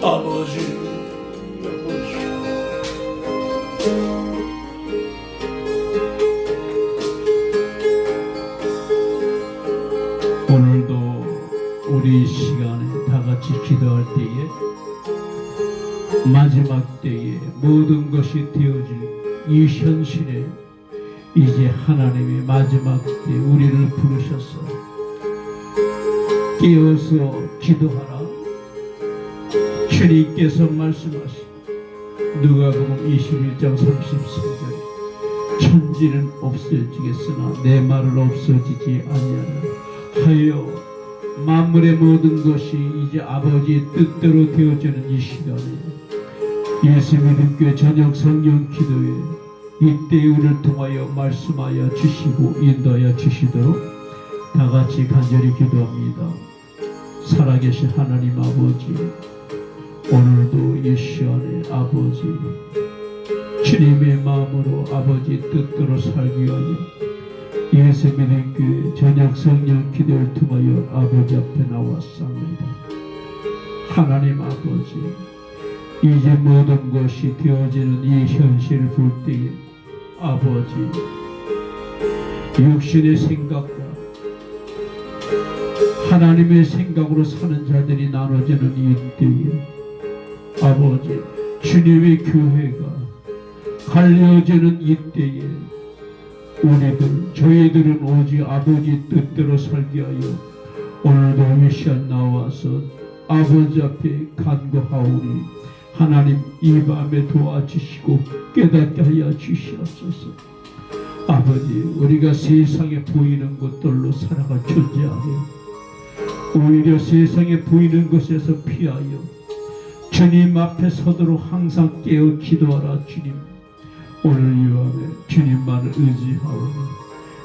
아버지 오늘도 우리 시간에 다 같이 기도할 때에 마지막 때에 모든 것이 되어질 이 현실에 이제 하나님의 마지막 때 우리를 부르셔서 깨어서 기도하라. 주님께서 말씀하신 누가복음 21장 33절에 천지는 없어지겠으나 내 말은 없어지지 아니하라 하여 만물의 모든 것이 이제 아버지의 뜻대로 되어지는 이 시간에 예수 믿음 교회 저녁 성령 기도에 이때 우리를 통하여 말씀하여 주시고 인도하여 주시도록 다 같이 간절히 기도합니다. 살아계신 하나님 아버지, 오늘도 이 시간에 아버지 주님의 마음으로 아버지 뜻대로 살기 위하여 예수 믿음 교회 저녁 성령 기도를 통하여 아버지 앞에 나왔습니다. 하나님 아버지, 이제 모든 것이 되어지는 이 현실을 볼 때에 아버지 육신의 생각과 하나님의 생각으로 사는 자들이 나눠지는 이 때에 아버지 주님의 교회가 갈려지는 이 때에 저희들은 오직 아버지 뜻대로 살게 하여 오늘도 이 시간 나와서 아버지 앞에 간구하오니 하나님 이 밤에 도와주시고 깨닫게 하여 주시옵소서. 아버지, 우리가 세상에 보이는 것들로 살아갈 존재하며 오히려 세상에 보이는 것에서 피하여 주님 앞에 서도록 항상 깨어 기도하라. 주님, 오늘 이 밤에 주님만을 의지하오니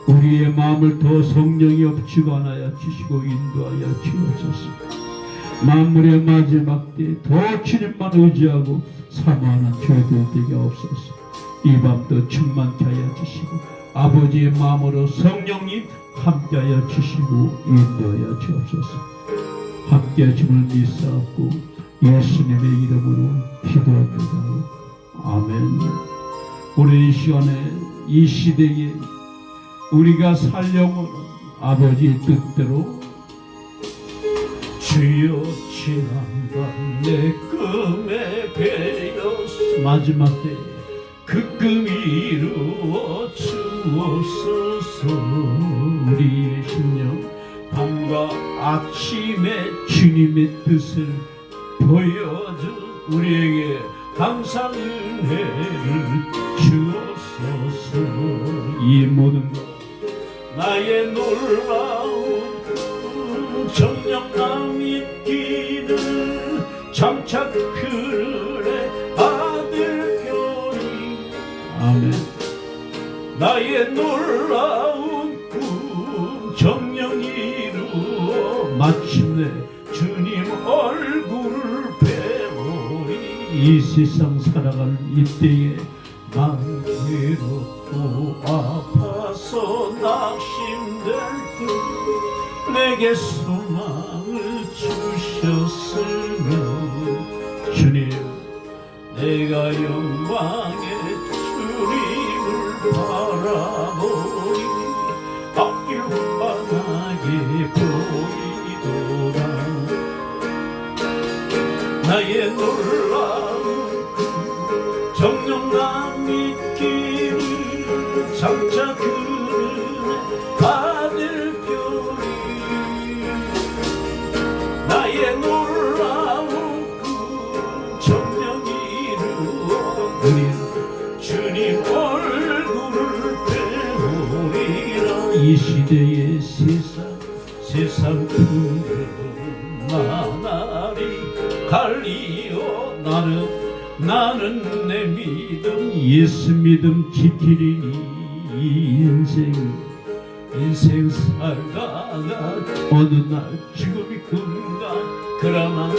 우리의 마음을 더 성령이 주관하여 주시고 인도하여 주옵소서. 만물의 마지막 때 더 주님만 의지하고 사모하는 저희들 되게 없소서. 이 밤도 충만케 하여 주시고 아버지의 마음으로 성령님 함께하여 주시고 인도하여 주옵소서. 함께 하심을 믿사옵고 예수님의 이름으로 기도합니다. 아멘. 우리 이 시간에 이 시대에 우리가 살려고 아버지의 뜻대로 주여 지난밤 내 꿈에 배였소 마지막 때 그 꿈이 이루어 주옵소서. 우리의 심령 밤과 아침에 주님의 뜻을 보여줘 우리에게 항상 은혜를 주옵소서. 이 모든 것 나의 놀라운 정령감 있기는 장차 그르래 아들 별이 아멘. 나의 놀라운 꿈 이 세상 살아가는 이때에 마음 외롭고 아파서 낙심될 때 내게 소망을 주셨으며 주님 내가 영광의 주님을 바라보니 앞길 환하게 보이도다. 나의 놀라운 정령감 있기를 장차 그늘에 받을 별이 나의 놀라운 정령 이루어 주님 얼굴을 배우리라. 이 시대의 세상 풍요로운 나날이 갈리어 나는 내 믿음 예수 믿음 지키리니 이 인생 살다가 어느 날 죽음이 금가 그러나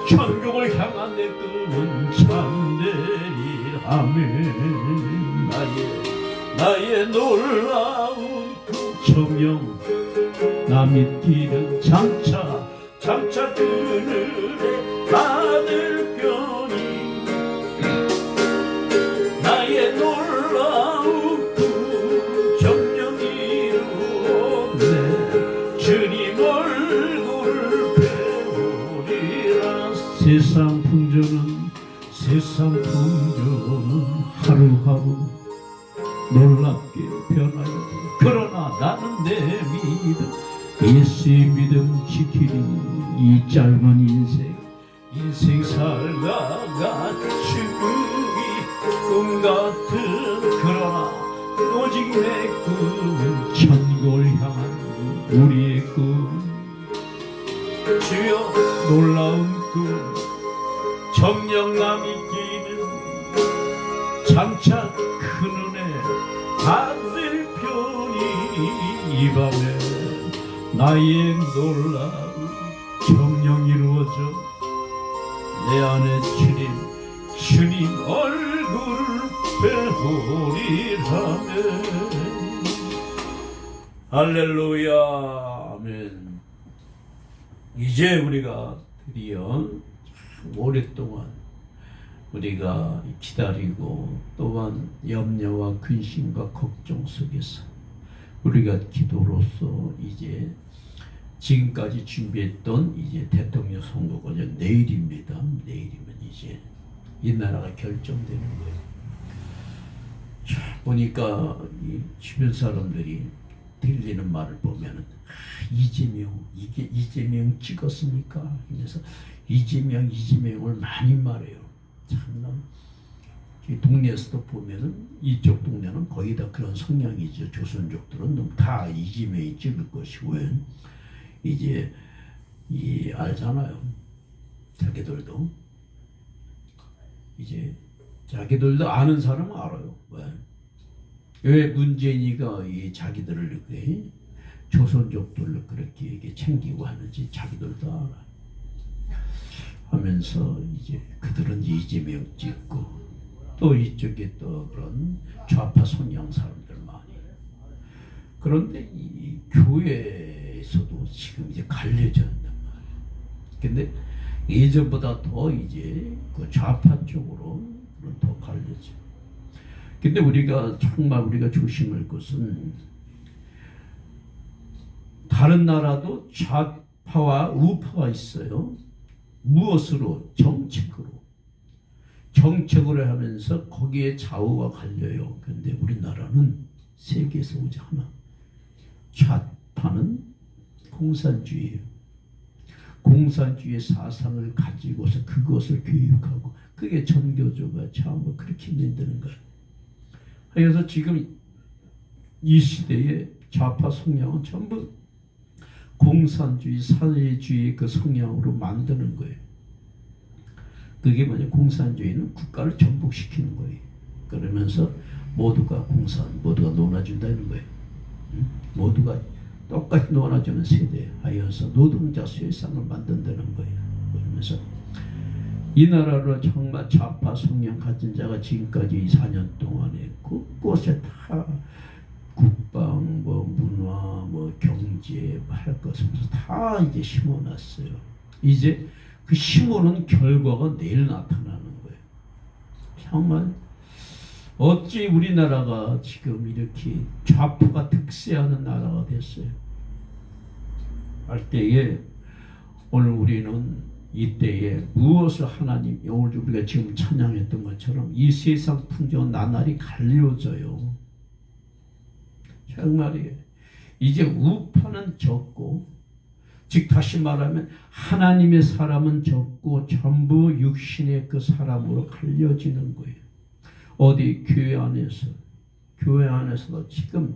천국을 향한 내 꿈은 참되리라면 나의 놀라운 그 정령 나 믿기는 장차 그늘에 받을 편이 나의 놀라운 그 정령 이루었네. 주님 얼굴을 배우리라. 세상 풍조는 하루하루 놀랍게 변하여 그러나 나는 내 믿음 예수의 믿음 지키리. 이 짧은 인생 살다가 죽음이 꿈 같은 그러나 오직 내 꿈은 천국을 향한 우리의 꿈. 주여 놀라운 꿈 정령감 있기는 장차 큰 은혜 받을 편이 이 밤에 나의 놀라운 정령 이루어져 내 안에 주님 얼굴을 배우리라면 할렐루야 아멘. 이제 우리가 드디어 오랫동안 우리가 기다리고 또한 염려와 근심과 걱정 속에서 우리가 기도로서 이제 지금까지 준비했던 이제 대통령 선거가 내일입니다. 내일이면 이제 이 나라가 결정되는 거예요. 보니까 이 주변 사람들이 들리는 말을 보면은 이게 이재명 찍었으니까 하면서 이재명을 많이 말해요. 참나 이 동네에서도 보면은 이쪽 동네는 거의 다 그런 성향이죠. 조선족들은 다 이재명이 찍을 것이고 이제 알잖아요. 자기들도 이제 자기들도 아는 사람은 알아요. 왜 문재인이가 이 자기들을 이렇게 조선족들을 그렇게 이게 챙기고 하는지 자기들도 알아. 하면서 이제 그들은 이재명 찍고 또 이쪽에 또 그런 좌파 성향 사람들 많이. 그런데 이 교회에서도 지금 이제 갈려져 있단 말이에요. 근데 예전보다 더 이제 그 좌파 쪽으로 더 갈려져. 근데 정말 우리가 조심할 것은 다른 나라도 좌파와 우파가 있어요. 무엇으로? 정책으로 하면서 거기에 좌우가 갈려요. 그런데 우리나라는 세계에서 오직 하나. 좌파는 공산주의예요. 공산주의 사상을 가지고서 그것을 교육하고 그게 전교조가 전부 그렇게 만드는 거예요. 그래서 지금 이 시대의 좌파 성향은 전부 공산주의, 사회주의 그 성향으로 만드는 거예요. 그게 뭐냐? 공산주의는 국가를 전복시키는 거예요. 그러면서 모두가 모두가 놀아준다는 거예요. 모두가 똑같이 놀아주는 세대 하여서 노동자 세상을 만든다는 거예요. 그러면서 이 나라로 정말 좌파 성향 가진 자가 지금까지 4년 동안에 곳곳에 다 국방, 뭐 문화, 뭐 경제 할 것을 다 이제 심어놨어요. 이제 그 심어놓은 결과가 내일 나타나는 거예요. 정말 어찌 우리나라가 지금 이렇게 좌파가 득세하는 나라가 됐어요. 할 때에 오늘 우리는 이때에 무엇을 하나님, 오늘 우리가 지금 찬양했던 것처럼 이 세상 풍경은 나날이 갈려져요. 정말이에요. 이제 우파는 적고, 즉 다시 말하면 하나님의 사람은 적고 전부 육신의 그 사람으로 갈려지는 거예요. 어디 교회 안에서도 지금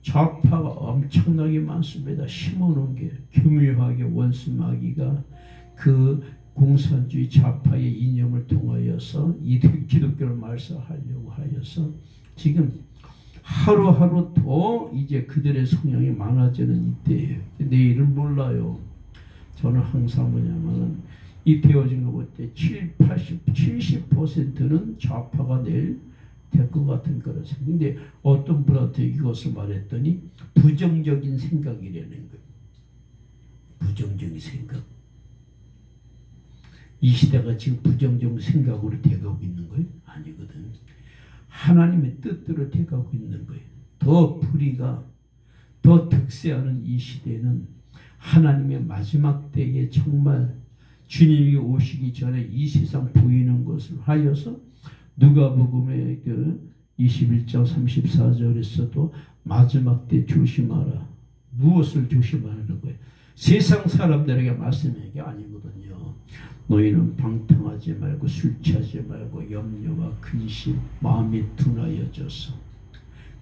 좌파가 엄청나게 많습니다. 심어놓은 게 교묘하게 원수마귀가 그 공산주의 좌파의 이념을 통하여서 이 기독교를 말살하려고 하여서 지금 하루하루 더 이제 그들의 성향이 많아지는 이때예요. 내일은 몰라요. 저는 항상 뭐냐면 이 되어진 거 볼 때 70%는 좌파가 내일 될 것 같은 거라 생각. 근데 어떤 분한테 이것을 말했더니 부정적인 생각이라는 거예요. 부정적인 생각. 이 시대가 지금 부정적인 생각으로 돼가고 있는 거예요? 아니거든. 하나님의 뜻대로 돼가고 있는 거예요. 더 불의가 더 득세하는 이 시대는 하나님의 마지막 때에 정말 주님이 오시기 전에 이 세상 보이는 것을 하여서 누가복음의 그 21장 34절에서도 마지막 때 조심하라. 무엇을 조심하라는 거예요? 세상 사람들에게 말씀하는 게 아니거든요. 너희는 방탕하지 말고 술 취하지 말고 염려와 근심 마음이 둔하여져서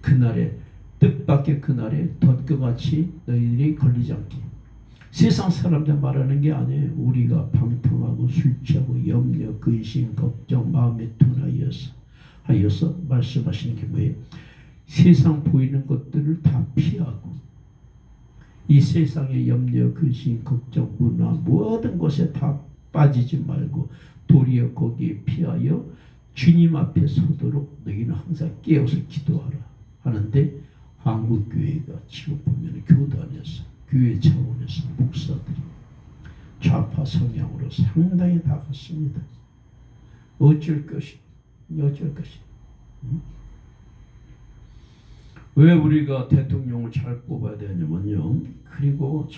그날에 뜻밖의 그날에 덫과같이 너희들이 걸리지 않게. 세상 사람들 말하는 게 아니에요. 우리가 방탕하고 술 취하고 염려 근심 걱정 마음에 둔하여서 말씀하시는 게 뭐예요? 세상 보이는 것들을 다 피하고 이 세상의 염려 근심 걱정 문화 모든 것에 다 빠지지 말고 도리어 거기에 피하여 주님 앞에 서도록 너희는 항상 깨어서 기도하라 하는데 한국교회가 지금 보면 교단에서 교회 차원에서 목사들이 좌파 성향으로 상당히 나갔습니다. 어쩔 것이 왜 우리가 대통령을 잘 뽑아야 되냐면요. 그리고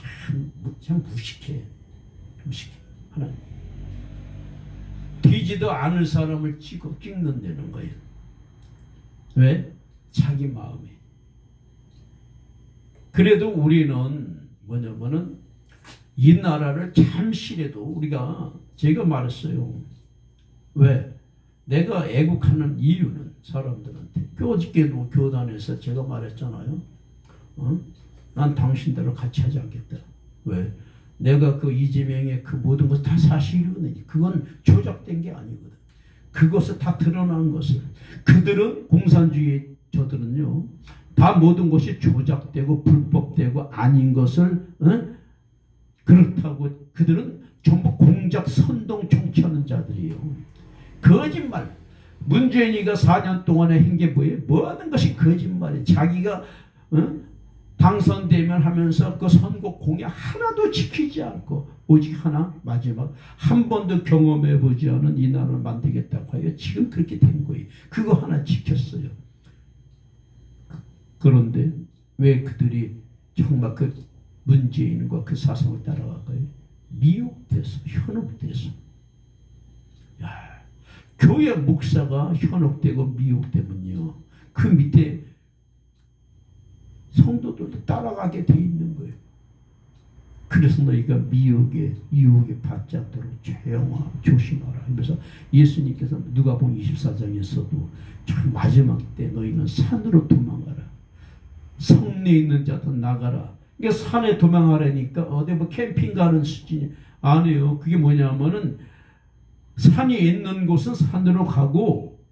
참 무식해. 하나님. 되지도 않을 사람을 찍는다는 거예요. 왜? 자기 마음에. 그래도 우리는 뭐냐면은 이 나라를 잠시라도 제가 말했어요. 왜? 내가 애국하는 이유는 사람들한테 어저께도 교단에서 제가 말했잖아요. 난 당신들을 같이 하지 않겠다. 왜? 내가 그 이재명의 그 모든 것 다 사실이거든요. 그건 조작된 게 아니거든. 그것을 다 드러난 것을 그들은 공산주의 저들은요 다 모든 것이 조작되고 불법되고 아닌 것을 그렇다고 그들은 전부 공작 선동 정치하는 자들이에요. 거짓말. 문재인이가 4년 동안에 한 게 뭐예요? 모든 것이 거짓말이에요. 자기가 당선되면 하면서 그 선거 공약 하나도 지키지 않고 오직 하나 마지막 한 번도 경험해보지 않은 이 나라를 만들겠다고 하여 지금 그렇게 된 거예요. 그거 하나 지켰어요. 그런데 왜 그들이 정말 그 문재인과 그 사상을 따라갈까요? 미혹돼서 현혹돼서. 야, 교회 목사가 현혹되고 미혹되면요 그 밑에 성도들도 따라가게 돼 있는 거예요. 그래서 너희가 유혹에 받지 않도록 조심하라 하면서 예수님께서 누가복음 24장에서도 참 마지막 때 너희는 산으로 도망가라. 성내에 있는 자들 나가라. 그러니까 산에 도망하라니까 어디 뭐 캠핑 가는 수준이 아니에요. 그게 뭐냐면은 산이 있는 곳은 산으로 가고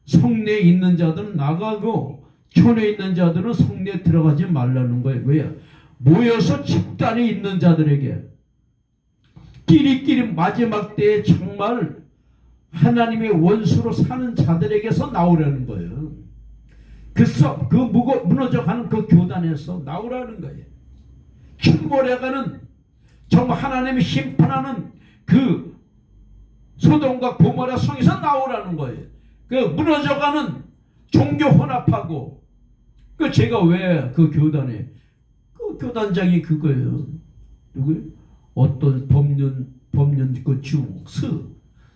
성내에 있는 자들은 나가고 촌에 있는 자들은 성내에 들어가지 말라는 거예요. 왜? 모여서 집단에 있는 자들에게 끼리끼리 마지막 때에 정말 하나님의 원수로 사는 자들에게서 나오라는 거예요. 그 무너져가는 그 교단에서 나오라는 거예요. 침몰해가는 정말 하나님이 심판하는 그 소돔과 고모라 성에서 나오라는 거예요. 그 무너져가는 종교 혼합하고 그 제가 왜 그 교단에 그 교단장이 그거예요. 누구? 어떤 법륜 그 중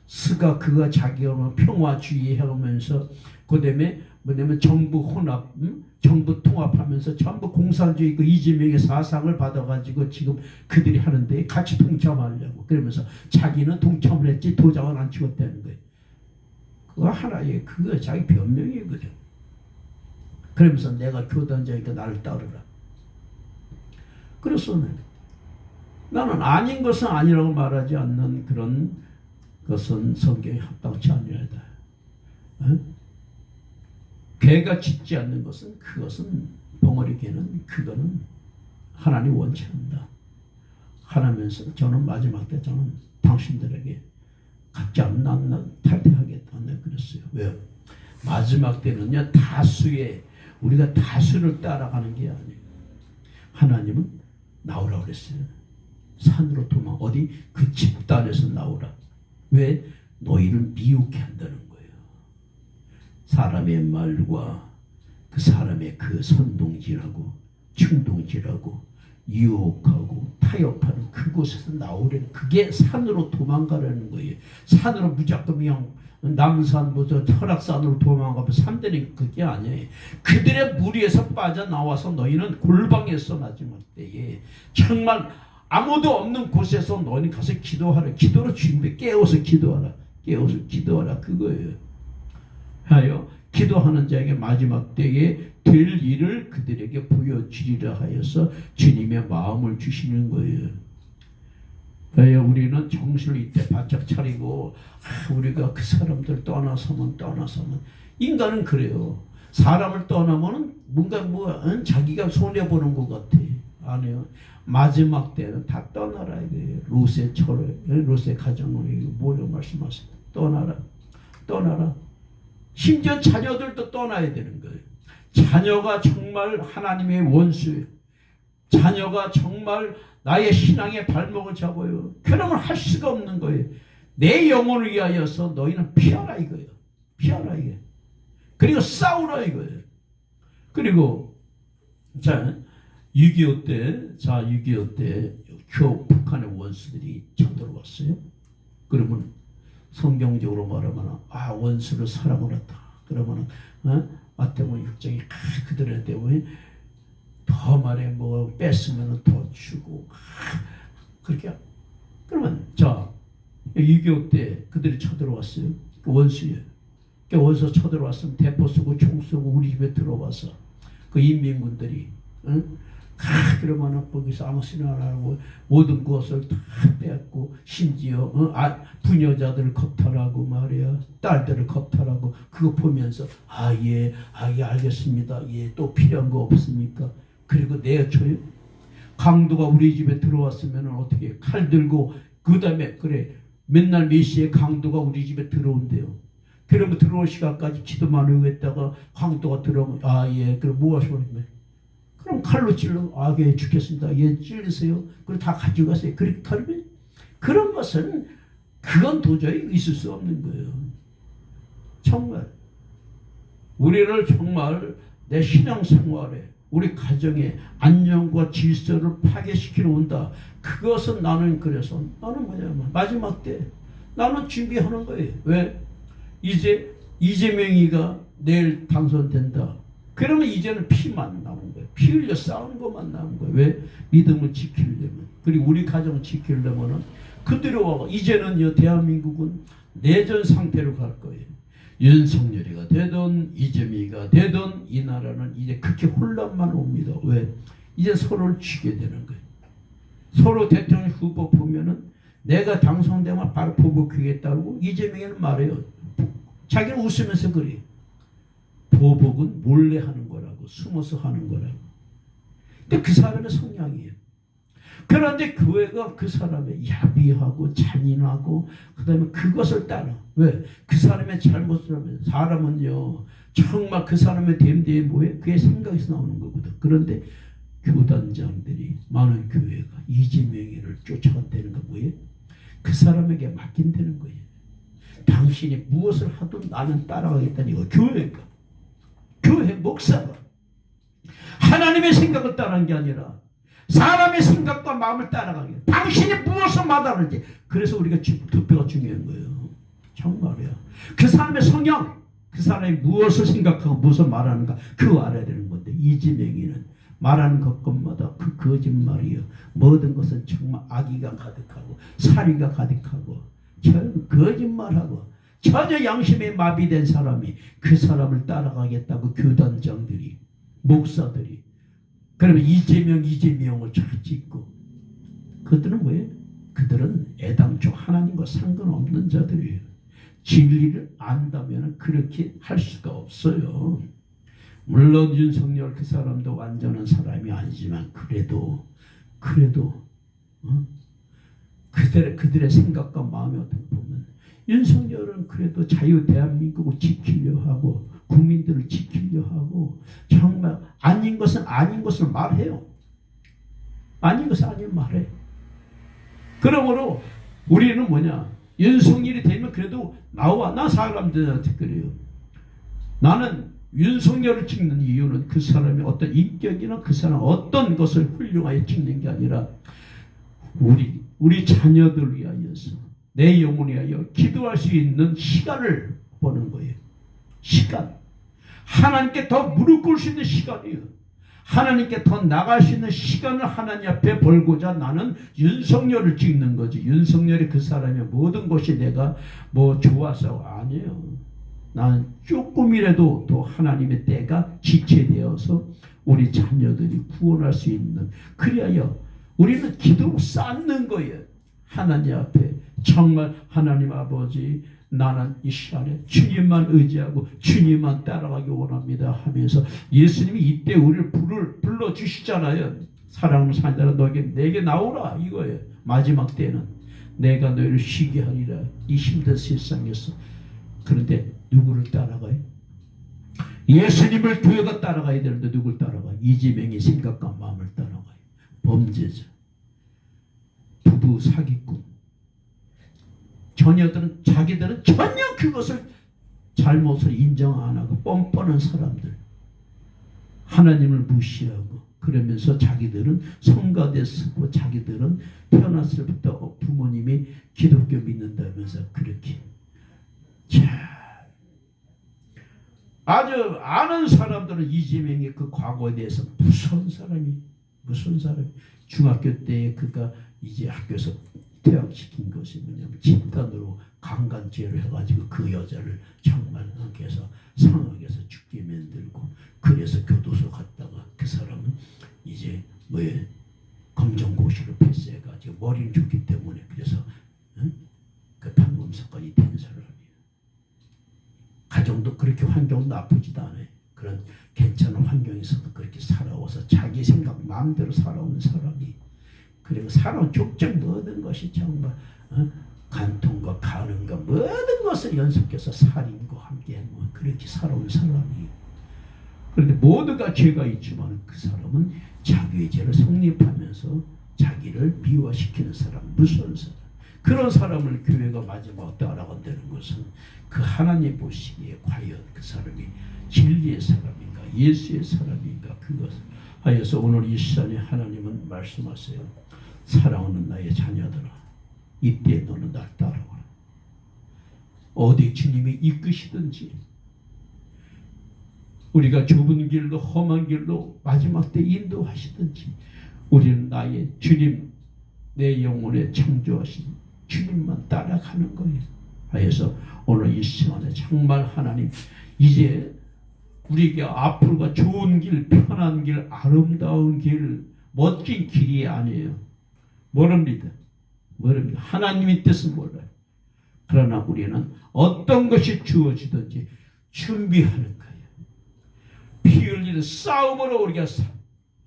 스가 그가 자기가 평화주의 해오면서 그다음에 뭐냐면 정부 혼합, 정부 통합하면서 전부 공산주의 그 이재명의 사상을 받아가지고 지금 그들이 하는데 같이 동참하려고 그러면서 자기는 동참을 했지 도장을 안 찍었다는 거예요. 그거 하나의 그거 자기 변명이거든. 그러면서 내가 교단장이니까 나를 따르라. 그래서 나는 아닌 것은 아니라고 말하지 않는 그런 것은 성경에 합당치 아니하다. 개가 짖지 않는 것은 그것은 벙어리 개는 그거는 하나님 원치 않는다. 하나면서 저는 마지막 때 저는 당신들에게 갖지 않는 난 탈퇴하겠다. 내가 그랬어요. 왜요? 마지막 때는요 우리가 다수를 따라가는 게 아니에요. 하나님은 나오라 그랬어요. 산으로 도망 어디 그 집단에서 나오라. 왜? 너희를 미혹해 한다는 거예요. 사람의 말과 그 사람의 그 선동질하고 충동질하고 유혹하고 타협하는 그곳에서 나오려는 그게 산으로 도망가라는 거예요. 산으로 무조건 그냥 남산부터 설악산으로 도망가면 산들이 그게 아니에요. 그들의 무리에서 빠져나와서 너희는 골방에서 마지막 때에 정말 아무도 없는 곳에서 너희는 가서 기도하라. 기도로 준비 깨워서 기도하라. 깨워서 기도하라. 그거예요. 하여 기도하는 자에게 마지막 때에 될 일을 그들에게 보여주리라 하여서 주님의 마음을 주시는 거예요. 하여 우리는 정신을 이때 바짝 차리고 우리가 그 사람들 떠나서면 인간은 그래요. 사람을 떠나면 뭔가 자기가 손해보는 것 같아. 아니요. 마지막 때는 다 떠나라 이거예요. 롯의 가정을 뭐라고 말씀하세요? 떠나라. 심지어 자녀들도 떠나야 되는 거예요. 자녀가 정말 하나님의 원수예요. 자녀가 정말 나의 신앙의 발목을 잡아요. 그러면 할 수가 없는 거예요. 내 영혼을 위하여서 너희는 피하라 이거예요. 피하라 이거예요. 그리고 싸우라 이거예요. 그리고 자 6.25 때 북한의 원수들이 쳐들어왔어요. 그러면 성경적으로 말하면 원수를 사랑을 했다. 그러면 마태복음 6장이 그들한테 더 말해 뺐으면 더 주고 그렇게 그러면 6.25 때 그들이 쳐들어왔어요. 그 원수예요. 그 원수 쳐들어왔으면 대포 쏘고 총 쏘고 우리 집에 들어와서 그 인민군들이 그러면 거기서 아무 소리나 안 하고 모든 것을 다 뺏고 심지어 부녀자들을 겁탈하고 말이야 딸들을 겁탈하고 그거 보면서 예 알겠습니다. 예 또 필요한 거 없습니까? 그리고 내어쳐요. 강도가 우리 집에 들어왔으면 어떻게 칼 들고 그 다음에 그래 맨날 몇 시에 강도가 우리 집에 들어온대요. 그러면 들어올 시간까지 기도만 하고 있다가 강도가 들어오면 예 그럼 뭐 하시면 그럼 칼로 찔러 예 죽겠습니다. 예 찔르세요. 그리고 다 가져가세요. 그렇게 하면 그런 것은 그건 도저히 있을 수 없는 거예요. 정말 우리를 정말 내 신앙생활에 우리 가정의 안녕과 질서를 파괴시키러 온다. 그것은 나는 그래서 나는 뭐냐면 마지막 때 나는 준비하는 거예요. 왜? 이제 이재명이가 내일 당선된다. 그러면 이제는 피만 남은 거예요. 피 흘려 싸우는 것만 남은 거예요. 왜? 믿음을 지키려면. 그리고 우리 가정을 지키려면 그대로 이제는요 대한민국은 내전 상태로 갈 거예요. 윤석열이가 되든 이재명이가 되든 이 나라는 이제 그렇게 혼란만 옵니다. 왜? 이제 서로를 쥐게 되는 거예요. 서로 대통령 후보 보면은 내가 당선되면 바로 보복하겠다고 이재명이는 말해요. 자기는 웃으면서 그래요. 보복은 몰래 하는 거라고 숨어서 하는 거라고. 근데 그 사람의 성향이에요. 그런데 교회가 그 사람의 야비하고 잔인하고 그다음에 그것을 따라 왜? 그 사람의 잘못을 하면 사람은요 정말 그 사람의 됨됨이 뭐예요? 그의 생각에서 나오는 거거든. 그런데 교단장들이 많은 교회가 이지명이를 쫓아간다는 거 뭐예요? 그 사람에게 맡긴다는 거예요. 당신이 무엇을 하든 나는 따라가겠다는 이거. 교회가 교회 목사가 하나님의 생각을 따라가는 게 아니라 사람의 생각과 마음을 따라가게. 당신이 무엇을 말하는지. 그래서 우리가 투표가 중요한 거예요. 정말이야. 그 사람의 성향, 그 사람이 무엇을 생각하고 무엇을 말하는가 그거 알아야 되는 건데 이지명이는 말하는 것마다 그 거짓말이요. 모든 것은 정말 악의가 가득하고 사리가 가득하고 거짓말하고 전혀 양심에 마비된 사람이 그 사람을 따라가겠다고 교단장들이 목사들이 그러면 이재명을 잘 찍고 그들은 뭐예요? 그들은 애당초 하나님과 상관없는 자들이에요. 진리를 안다면 그렇게 할 수가 없어요. 물론 윤석열 그 사람도 완전한 사람이 아니지만 그래도 그들의 생각과 마음이 어떻게 보면 윤석열은 그래도 자유 대한민국을 지키려 하고 국민들을 지키려 하고 정말 아닌 것은 아닌 것을 말해요. 아닌 것은 아닌 말해. 그러므로 우리는 뭐냐? 윤석열이 되면 그래도 나 사람들한테 그래요. 나는 윤석열을 찍는 이유는 그 사람의 어떤 인격이나 그 사람 어떤 것을 훌륭하게 찍는 게 아니라 우리 자녀들 위하여서 내 영혼에 위하여 기도할 수 있는 시간을 보는 거예요. 시간. 하나님께 더 무릎 꿇을 수 있는 시간이에요. 하나님께 더 나갈 수 있는 시간을 하나님 앞에 벌고자 나는 윤석열을 찍는 거지. 윤석열이 그 사람의 모든 것이 내가 뭐 좋아서 아니에요. 나는 조금이라도 더 하나님의 때가 지체되어서 우리 자녀들이 구원할 수 있는 그리하여 우리는 기도로 쌓는 거예요. 하나님 앞에 정말 하나님 아버지 나는 이 시간에 주님만 의지하고 주님만 따라가기 원합니다 하면서 예수님이 이때 우리를 불러주시잖아요. 사랑하는 사람들아 내게 나오라 이거예요. 마지막 때는 내가 너희를 쉬게 하리라 이 힘든 세상에서. 그런데 누구를 따라가요? 예수님을 교회가 따라가야 되는데 누굴 따라가요? 이재명의 생각과 마음을 따라가요. 범죄자, 부부 사기꾼. 자기들은 전혀 그것을 잘못을 인정 안 하고 뻔뻔한 사람들. 하나님을 무시하고 그러면서 자기들은 성가대 쓰고 자기들은 태어났을 때부터 부모님이 기독교 믿는다면서 그렇게. 자, 아주 아는 사람들은 이재명의 그 과거에 대해서 무슨 사람이 중학교 때 그가 이제 학교에서 퇴학시킨 것이 뭐냐면 집단으로 강간죄를 해가지고 그 여자를 정말 그래서 상학에서 죽게 만들고 그래서 교도소 갔다가 그 사람은 이제 뭐에 검정고시를 패스해가지고 머리를 줬기 때문에 그래서 그 판검 사건이 된 사람이에요. 가정도 그렇게 환경도 나쁘지도 않아요. 그런 괜찮은 환경에서도 그렇게 살아와서 자기 생각 마음대로 살아오는 사람이 그리고 살아온 족적 모든 것이 정말 간통과 가는과 모든 것을 연속해서 살인과 함께 그렇게 살아온 사람이. 그런데 모두가 죄가 있지만 그 사람은 자기의 죄를 성립하면서 자기를 미화시키는 사람, 무서운 사람. 그런 사람을 교회가 마지막으로 따라간다는 것은 그 하나님 보시기에 과연 그 사람이 진리의 사람인가 예수의 사람인가 그것을 하여서 오늘 이 시간에 하나님은 말씀하세요. 사랑하는 나의 자녀들아 이때 너는 날 따라와라. 어디 주님이 이끄시든지 우리가 좁은 길로 험한 길로 마지막 때 인도하시든지 우리는 나의 주님 내 영혼에 창조하신 주님만 따라가는 거예요. 하여서 오늘 이 시간에 정말 하나님 이제 우리에게 앞으로가 좋은 길 편한 길 아름다운 길 멋진 길이 아니에요. 모릅니다. 하나님의 뜻은 몰라요. 그러나 우리는 어떤 것이 주어지든지 준비하는 거예요. 피 흘리는 싸움으로 우리가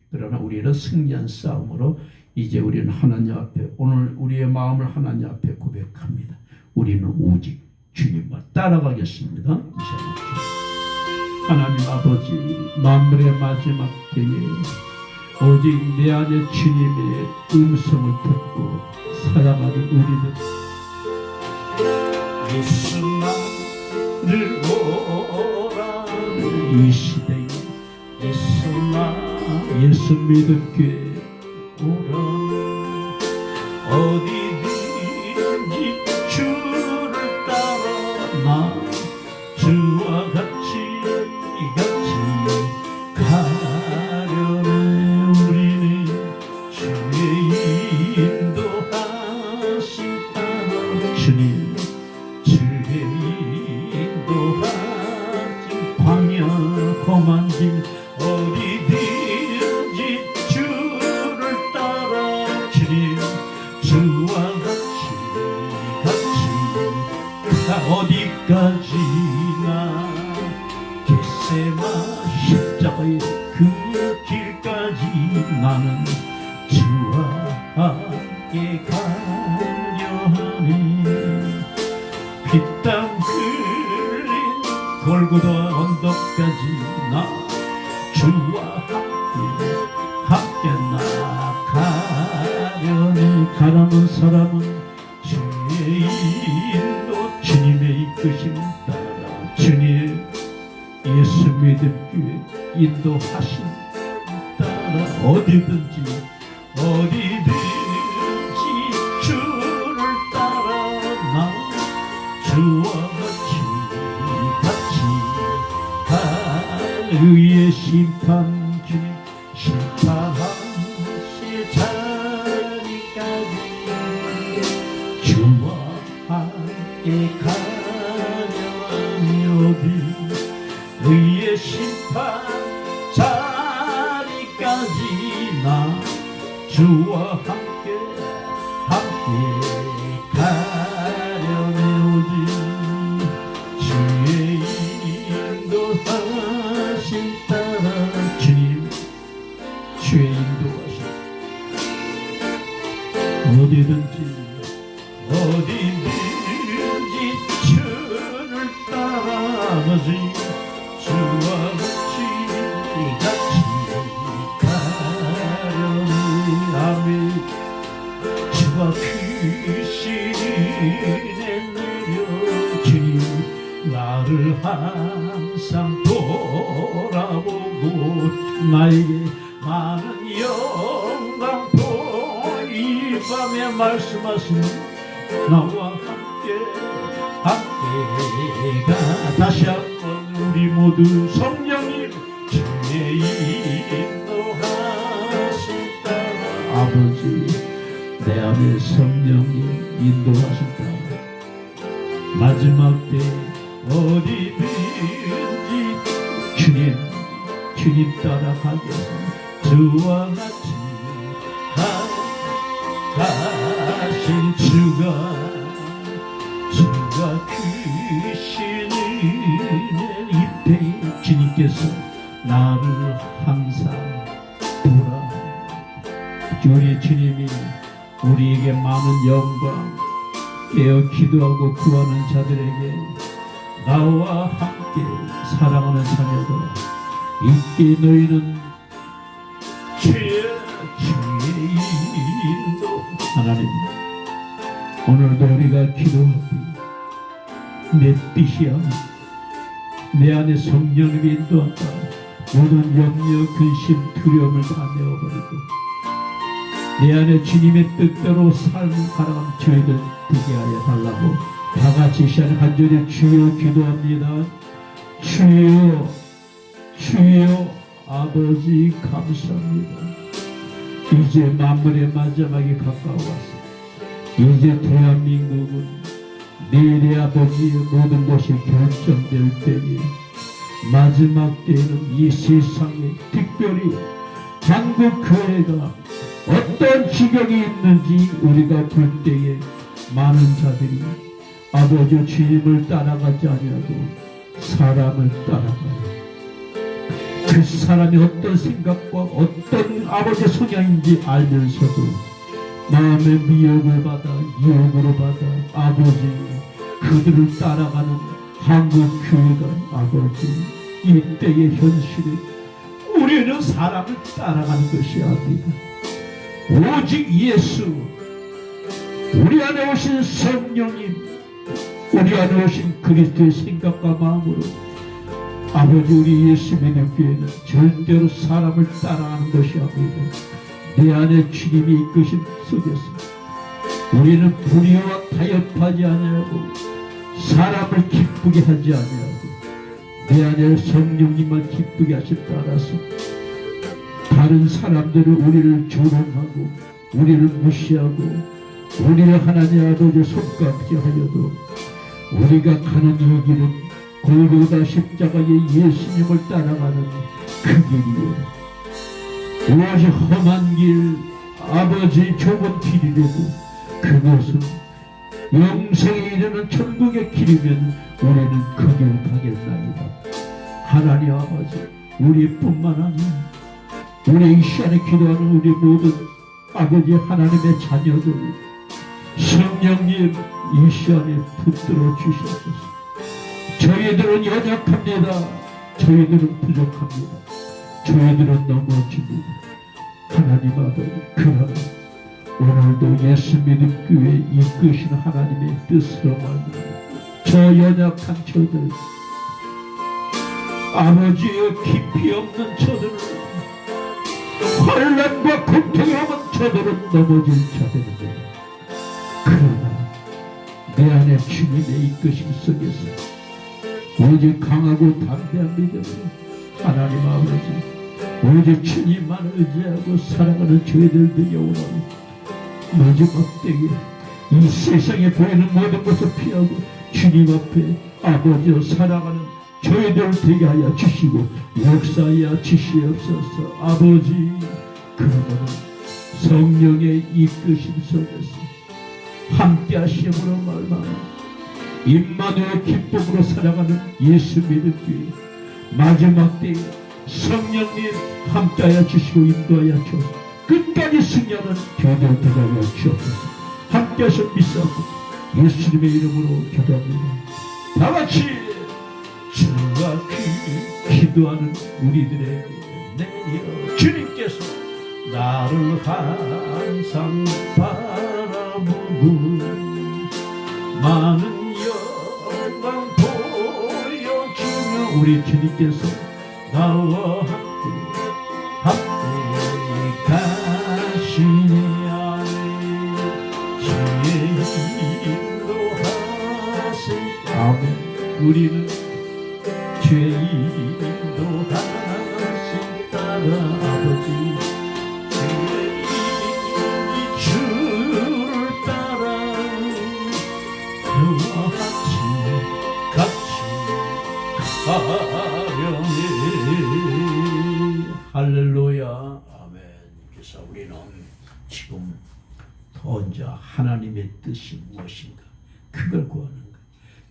그러나 우리는 승리한 싸움으로 이제 우리는 하나님 앞에 오늘 우리의 마음을 하나님 앞에 고백합니다. 우리는 오직 주님만 따라가겠습니다. 하나님 아버지, 만물의 마지막 때에 오직 내 안에 주님의 음성을 듣고 살아가는 우리는 예수 나를 오라 이 시대에 예수 믿음께 오라. 어디든지 주를 따라 나 주와 같이 가려네. 우리는 주의 인도하심 따라 주님 주의 인도하심 광야 험한 길 어디든지 주를 따라 주님 주와 같이 가 어디까지나 겟세마 십자가의 그 길까지 나는 주와 함께 가려 하니 피땀 흘린 골고다 언덕까지 나 주와 함께 나가려니 가라는 사람은 주의 인도 주님의 이끄심 따라 주님 예수 믿음께 인도하심 따라 어디든지 주를 따라 나 주와 같이 의의 심판 주님 심판하실 자리까지 주와 함께 가려니 어디 의의 심판 자리까지 나 주와 함께 가려니 오직 주의 인도하심 따라 주님 주의 인도하심 어디든지 주를 따라 아버지 주와 같이 가려니 아멘. 주가 크시네 내려 주님 나를 항상 돌아보고 나에게 많은 영광 보이 밤에 말씀하시는 나와 함께 가 다시 한번 우리 모두 성령님 주의 인도하심 따라 아버지 내 안에 성령님 인도하신다. 마지막 때 어디든지 주님 따라가겠습니다. 주와 같이 가신 주가 크시는 이때 주님께서 나를 항상 돌아 우리 주님이 우리에게 많은 영광 깨어 기도하고 구하는 자들에게 나와 함께 사랑하는 자녀들 이때 너희는 주의 인도 하나님 오늘도 우리가 기도하고 내 뜻이 아닌 내 안에 성령님이 인도한다. 모든 염려, 근심, 두려움을 다 내어버리고 내 안에 주님의 뜻대로 삶을 살아가는 저희들 되게 하여 달라고 다 같이 시간 간절히 주여 기도합니다. 주여 아버지 감사합니다. 이제 만물의 마지막이 가까워왔습니다. 이제 대한민국은 내일의 아버지의 모든 것이 결정될 때에 마지막 때에는 이 세상에 특별히 한국 교회가 어떤 지경이 있는지 우리가 볼 때에 많은 자들이 아버지 주님을 따라가지 아니하고 사람을 따라가요. 그 그 사람이 어떤 생각과 어떤 아버지의 성향인지 알면서도 마음의 미혹을 받아 유혹으로 받아 아버지 그들을 따라가는 한국교회가 아버지 이때의 현실이 우리는 사람을 따라가는 것이 아니다. 오직 예수 우리 안에 오신 성령님 우리 안에 오신 그리스도의 생각과 마음으로 아버지 우리 예수 믿는 교회는 절대로 사람을 따라가는 것이 아니다. 내 안에 주님이 이끄신 속에서 우리는 불의와 타협하지 아니하고 사람을 기쁘게 하지 아니하고 내 안에 성령님만 기쁘게 하심 따라서 다른 사람들은 우리를 조롱하고 우리를 무시하고 우리를 하나님 아버지 손가락질 하여도 우리가 가는 이 길은 골고다 십자가의 예수님을 따라가는 그 길이요 오직 험한 길 아버지 좁은 길이라도 그것은 영생에 이르는 천국의 길이면 우리는 그 길 가겠나이다. 하나님 아버지 우리뿐만 아니라 우리 이 시간에 기도하는 우리 모든 아버지 하나님의 자녀들 성령님 이 시간에 붙들어 주시옵소서. 저희들은 연약합니다. 저희들은 부족합니다. 저희들은 넘어집니다. 하나님 아버지 그러나 오늘도 예수 믿음 교회 이끄시는 하나님의 뜻으로 말미암아 저 연약한 저들 아버지의 깊이 없는 저들을 환난과 고통이 오면 저들은 넘어질 자들입니다. 그러나 내 안에 주님의 이끄심 속에서 오직 강하고 담대한 믿음으로 하나님 아버지 오직 주님만 의지하고 살아가는 저희들 되게 오라니 마지막 때에 이 세상에 보이는 모든 것을 피하고 주님 앞에 아버지로 살아가는 저희들 되게 하여 주시고 역사하여 주시옵소서. 아버지 그러므로 성령의 이끄심 속에서 함께 하심으로 말미암아 임마누엘 기쁨으로 살아가는 예수 믿음 교회 마지막 때에 성령님 함께하여 주시고 인도하여 주옵소서. 끝까지 승리하는 교회들 되게 하여 주옵소서. 함께하셔 믿사옵고 예수님의 이름으로 기도합니다. 다같이 주와 기도하는 우리들에게 내려 주님께서 나를 항상 바라보고 많은 영광 보여주며 우리 주님께서 나와 함께 가시니 아멘. 주의 인도하시 아멘. 우리는 주의 인도하시 따라 아버지 주의 주를 따라 그와 가려니 할렐루야 아멘. 그래서 우리는 지금 더 이제 하나님의 뜻이 무엇인가 그걸 구하는 것.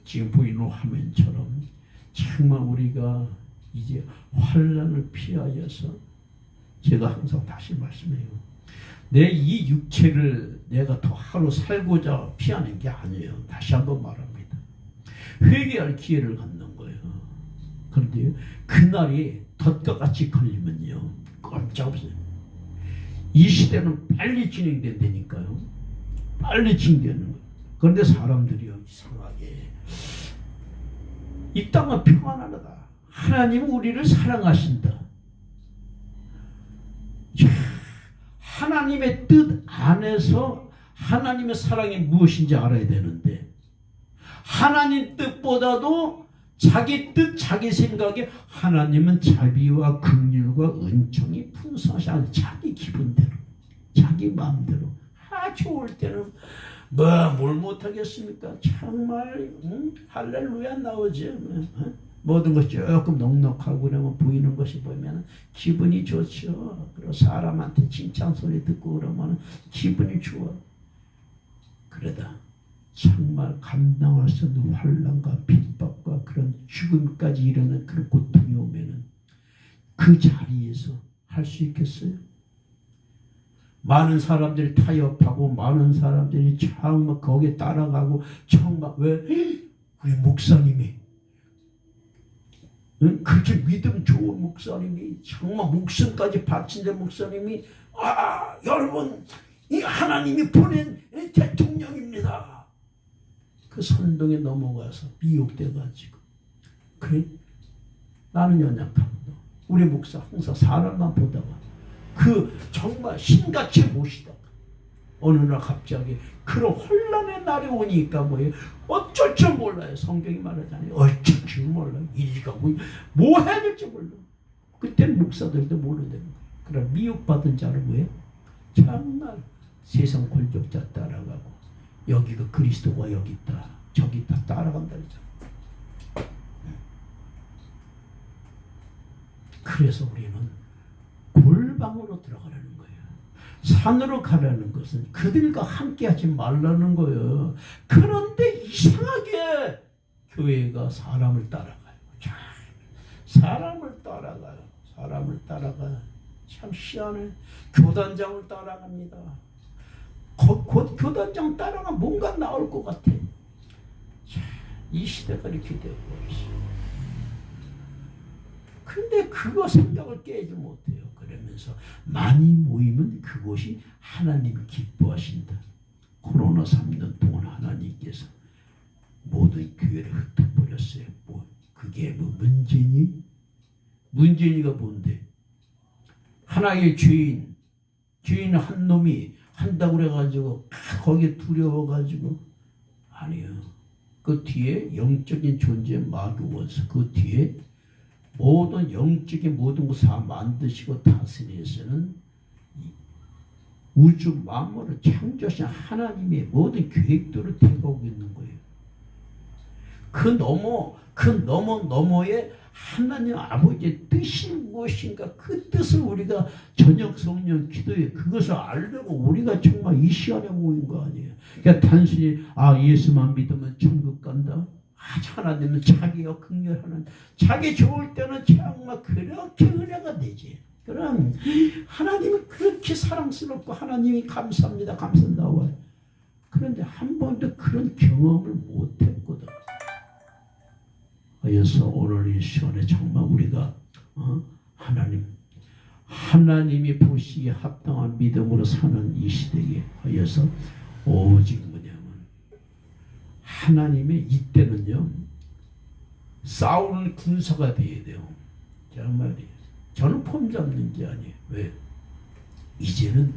지금 보이는 화면처럼 정말 우리가 이제 환난을 피하여서 제가 항상 다시 말씀해요. 내 이 육체를 내가 더 하루 살고자 피하는 게 아니에요. 다시 한번 말합니다. 회개할 기회를 갖는 거예요. 그런데 그날이 덫과 같이 걸리면요 꼼짝없어요. 이 시대는 빨리 진행된다니까요. 빨리 진행되는 거예요. 그런데 사람들이요 이상하게 이 땅은 평안하다. 하나님은 우리를 사랑하신다. 하나님의 뜻 안에서 하나님의 사랑이 무엇인지 알아야 되는데 하나님 뜻보다도 자기 뜻, 자기 생각에 하나님은 자비와 긍휼과 은총이 풍성하셔. 자기 기분대로, 자기 마음대로. 좋을 때는 뭘 못하겠습니까? 정말 할렐루야 나오죠. 모든 것이 조금 넉넉하고 그러면 보이는 것이 보면 기분이 좋죠. 그리고 사람한테 칭찬 소리 듣고 그러면 기분이 좋아. 그러다 정말 감당할 수 없는 환난과 핍박과 그런 죽음까지 이르는 그런 고통이 오면은 그 자리에서 할 수 있겠어요? 많은 사람들이 타협하고 많은 사람들이 정말 거기에 따라가고 정말 왜 우리 목사님이 그렇게 믿음 좋은 목사님이 정말 목숨까지 바친 목사님이 여러분 이 하나님이 보낸 대통령입니다. 그 선동에 넘어가서 미혹돼가지고 그래 나는 연약합니다. 우리 목사 항상 사람만 보다가 그 정말 신같이 모시다가 어느 날 갑자기 그런 혼란의 날이 오니까 뭐예요? 어쩔 줄 몰라요. 성경이 말하잖아요. 어쩔 줄 몰라요. 이리가 뭐 해야 될지 몰라. 그때는 목사들도 모르는 거예요. 그럼 미혹받은 자는 뭐예요? 정말 세상 권력자 따라가고 여기가 그리스도가 여기 있다 저기 있다 따라간다 그러잖아요. 그래서 우리는 골방으로 들어가라는 거예요. 산으로 가라는 것은 그들과 함께 하지 말라는 거예요. 그런데 이상하게 교회가 사람을 따라가요. 사람을 따라가요. 참 희한해. 교단장을 따라갑니다. 곧 교단장 따라가면 뭔가 나올 것 같아. 이 시대가 이렇게 되고 있어요. 근데 그거 생각을 깨지 못해요. 그러면서 많이 모이면 그곳이 하나님 기뻐하신다. 코로나 3년 동안 하나님께서 모든 교회를 흩어버렸어요. 그게 문재인이가 뭔데? 하나의 죄인 한 놈이 한다고 그래가지고 거기에 두려워가지고 아니에요. 그 뒤에 영적인 존재 마귀 원수 그 뒤에 모든 영적인 모든 것을 다 만드시고 다스리시는 우주 만물을 창조하신 하나님의 모든 계획들을 대가오고 있는 거예요. 그 너머에 하나님 아버지의 뜻이 무엇인가 그 뜻을 우리가 저녁 성령 기도에 그것을 알려고 우리가 정말 이 시간에 모인 거 아니에요. 그러니까 단순히 예수만 믿으면 천국 간다. 하나님은 자기가 긍휼하는 자기 좋을 때는 정말 그렇게 은혜가 되지. 그럼 하나님은 그렇게 사랑스럽고 하나님이 감사합니다 나와요. 그런데 한 번도 그런 경험을 못했거든. 그래서 오늘 이 시간에 정말 우리가 하나님이 보시기에 합당한 믿음으로 사는 이 시대에 하여서 오직 뭐냐면 하나님의 이때는요 싸우는 군사가 돼야 돼요. 정말이에요. 저는 폼 잡는 게 아니에요. 왜? 이제는